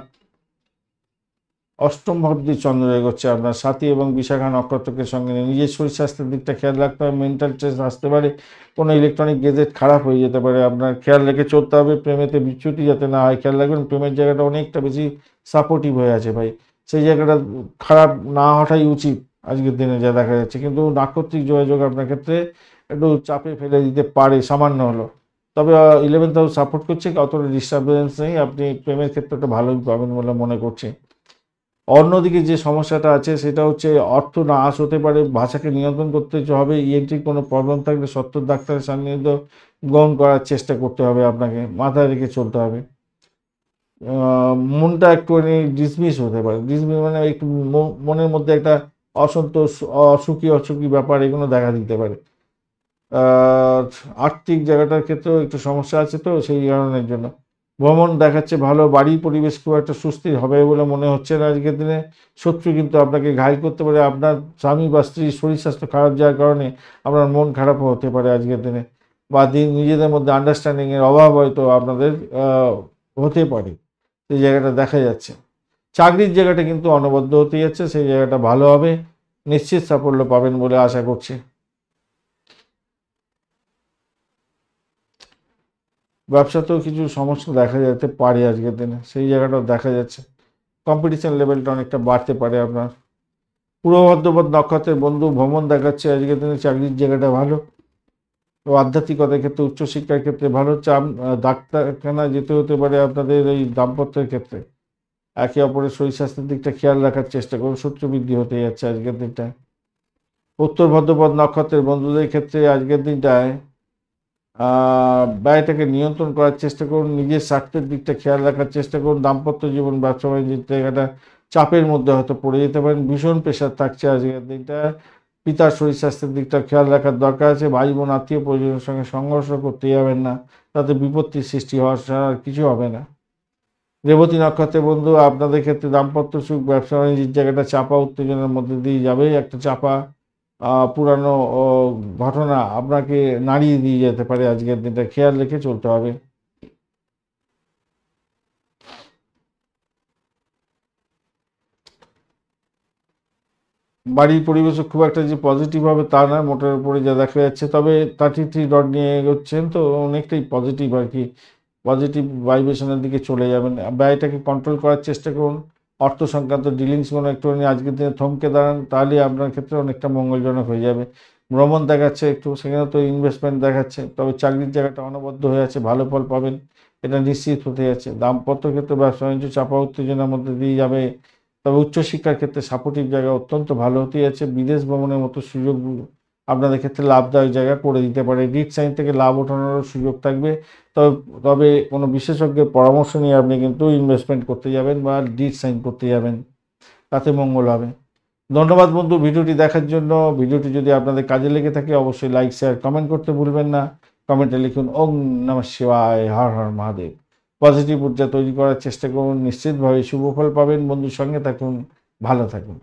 অষ্টম ভাবটি চন্দ্র এগোচ্ছে আপনার সাথী এবং বিশাখা নক্ষত্রকে সঙ্গে নিয়ে। নিজের শরীর স্বাস্থ্যের দিকটা খেয়াল রাখতে হবে। মেন্টাল স্ট্রেস আসতে পারে, কোনো ইলেকট্রনিক গেজেট খারাপ হয়ে যেতে পারে, আপনার খেয়াল রেখে চলতে হবে। প্রেমেতে বিচ্যুতি যাতে না হয় খেয়াল রাখবেন। প্রেমের জায়গাটা অনেকটা বেশি সাপোর্টিভ হয়ে আছে ভাই, সেই জায়গাটা খারাপ না হওয়াটাই উচিত আজকের দিনে যা দেখা যাচ্ছে। কিন্তু নাক্ষত্রিক যোগাযোগ আপনার ক্ষেত্রে একটু চাপে ফেলে দিতে পারে সামান্য হলো, তবে 11th হাউস সাপোর্ট করছে, অতটা ডিস্টারবেন্স নেই। আপনি প্রেমের ক্ষেত্রটা ভালোই পাবেন বলে মনে করছি। অন্যদিকে যে সমস্যাটা আছে সেটা হচ্ছে অর্থ নাশ হতে পারে, ভাষাকে নিয়ন্ত্রণ করতে হবে। ইএনটির কোনো প্রবলেম থাকলে সত্তর ডাক্তারের সান্নিধ্য গ্রহণ করার চেষ্টা করতে হবে, আপনাকে মাথায় রেখে চলতে হবে। মনটা একটুখানি ডিসমিস হতে পারে, ডিসমিস মানে একটু মনের মধ্যে একটা অসন্তোষ, অসুখী ব্যাপার এগুলো দেখা দিতে পারে। আর আর্থিক জায়গাটার ক্ষেত্রেও একটু সমস্যা আছে, তো সেই কারণের জন্য ভ্রমণ দেখাচ্ছে ভালো। বাড়ির পরিবেশ খুব একটা সুস্থির হবে বলে মনে হচ্ছে না আজকের দিনে। শত্রু কিন্তু আপনাকে ঘায়েল করতে পারে, আপনার স্বামী বা স্ত্রীর শরীর স্বাস্থ্য খারাপ যাওয়ার কারণে আপনার মন খারাপও হতে পারে আজকের দিনে, বা নিজেদের মধ্যে আন্ডারস্ট্যান্ডিংয়ের অভাব হয়তো আপনাদের হতে পারে, সেই জায়গাটা দেখা যাচ্ছে। চাকরির জায়গাটা কিন্তু অনবদ্য হতে যাচ্ছে, সেই জায়গাটা ভালো হবে, নিশ্চিত সাফল্য পাবেন বলে আশা করছি। ব্যবসাতেও কিছু সমস্যা দেখা যেতে পারে আজকের দিনে, সেই জায়গাটাও দেখা যাচ্ছে। কম্পিটিশন লেভেলটা অনেকটা বাড়তে পারে আপনার। পূর্ব ভদ্রপদ নক্ষত্রের বন্ধু, ভ্রমণ দেখাচ্ছে আজকের দিনে, চাকরির জায়গাটা ভালো। তো আধ্যাত্মিকতার ক্ষেত্রে, উচ্চশিক্ষার ক্ষেত্রে ভালো। ডাক্তারখানা যেতে হতে পারে আপনাদের এই দাম্পত্যের ক্ষেত্রে। একে অপরের শরীর স্বাস্থ্যের দিকটা খেয়াল রাখার চেষ্টা করুন, শত্রু বৃদ্ধি হতে যাচ্ছে আজকের দিনটায়। উত্তর ভদ্রপদ নক্ষত্রের বন্ধুদের ক্ষেত্রে আজকের দিনটায় ব্যয়টাকে নিয়ন্ত্রণ করার চেষ্টা করুন, নিজের স্বার্থের দিকটা খেয়াল রাখার চেষ্টা করুন। দাম্পত্য জীবন, ব্যবসা বাণিজ্যের জায়গাটা চাপের মধ্যে হয়তো পড়ে যেতে পারেন, ভীষণ প্রেশার থাকছে আজকের দিনটা। পিতার শরীর স্বাস্থ্যের দিকটা খেয়াল রাখার দরকার আছে। ভাই বোন আত্মীয় পরিজনের সঙ্গে সংঘর্ষ করতে যাবেন না, তাতে বিপত্তির সৃষ্টি হওয়ার ছাড়া আর কিছু হবে না। রেবতী নক্ষত্রের বন্ধু, আপনাদের ক্ষেত্রে দাম্পত্য সুখ, ব্যবসা বাণিজ্যের জায়গাটা চাপা উত্তেজনার মধ্যে দিয়ে যাবে। একটা চাপা পুরানো ঘটনা আপনাকে নাড়িয়ে দিয়ে যেতে পারে। আজকের দিনটা খেয়াল রেখে চলতে হবে। বাড়ির পরিবেশও খুব একটা যে পজিটিভ হবে তা নয়, মোটের উপরে যা দেখা যাচ্ছে। তবে 33 রড নিয়ে এগোচ্ছেন তো অনেকটাই পজিটিভ আর কি, পজিটিভ ভাইব্রেশনের দিকে চলে যাবেন। ব্যয়টাকে কন্ট্রোল করার চেষ্টা করুন। অর্থ সংক্রান্ত ডিলিংসগুলো একটুখানি আজকের দিনে থমকে দাঁড়ান, তাহলে আপনার ক্ষেত্রে অনেকটা মঙ্গলজনক হয়ে যাবে। ভ্রমণ দেখাচ্ছে একটু, সেখানে তো ইনভেস্টমেন্ট দেখাচ্ছে। তবে চাকরির জায়গাটা অনবদ্য হয়ে আছে, ভালো ফল পাবেন, এটা নিশ্চিত হতে যাচ্ছে। দাম্পত্য ক্ষেত্রে ব্যবসা বাণিজ্য চাপা উত্তেজনার মধ্যে দিয়ে যাবে। তবে উচ্চশিক্ষার ক্ষেত্রে সাপোর্টিভ জায়গা অত্যন্ত ভালো হতে যাচ্ছে। বিদেশ ভ্রমণের মতো সুযোগগুলো আপনাদের ক্ষেত্রে লাভদায়ক জায়গা করে দিতে পারে। ডিড সাইন থেকে লাভ ওঠানোরও সুযোগ থাকবে। তবে তবে কোনো বিশেষজ্ঞের পরামর্শ নিয়ে আপনি কিন্তু ইনভেস্টমেন্ট করতে যাবেন বা ডিড সাইন করতে যাবেন, তাতে মঙ্গল হবে। ধন্যবাদ বন্ধু ভিডিওটি দেখার জন্য। ভিডিওটি যদি আপনাদের কাজে লেগে থাকে অবশ্যই লাইক, শেয়ার, কমেন্ট করতে ভুলবেন না। কমেন্টে লিখুন ওম নমঃ শিবায়, হর হর মহাদেব। পজিটিভ ঊর্জা তৈরি করার চেষ্টা করুন, নিশ্চিতভাবে শুভ ফল পাবেন। বন্ধুর সঙ্গে থাকুন, ভালো থাকুন।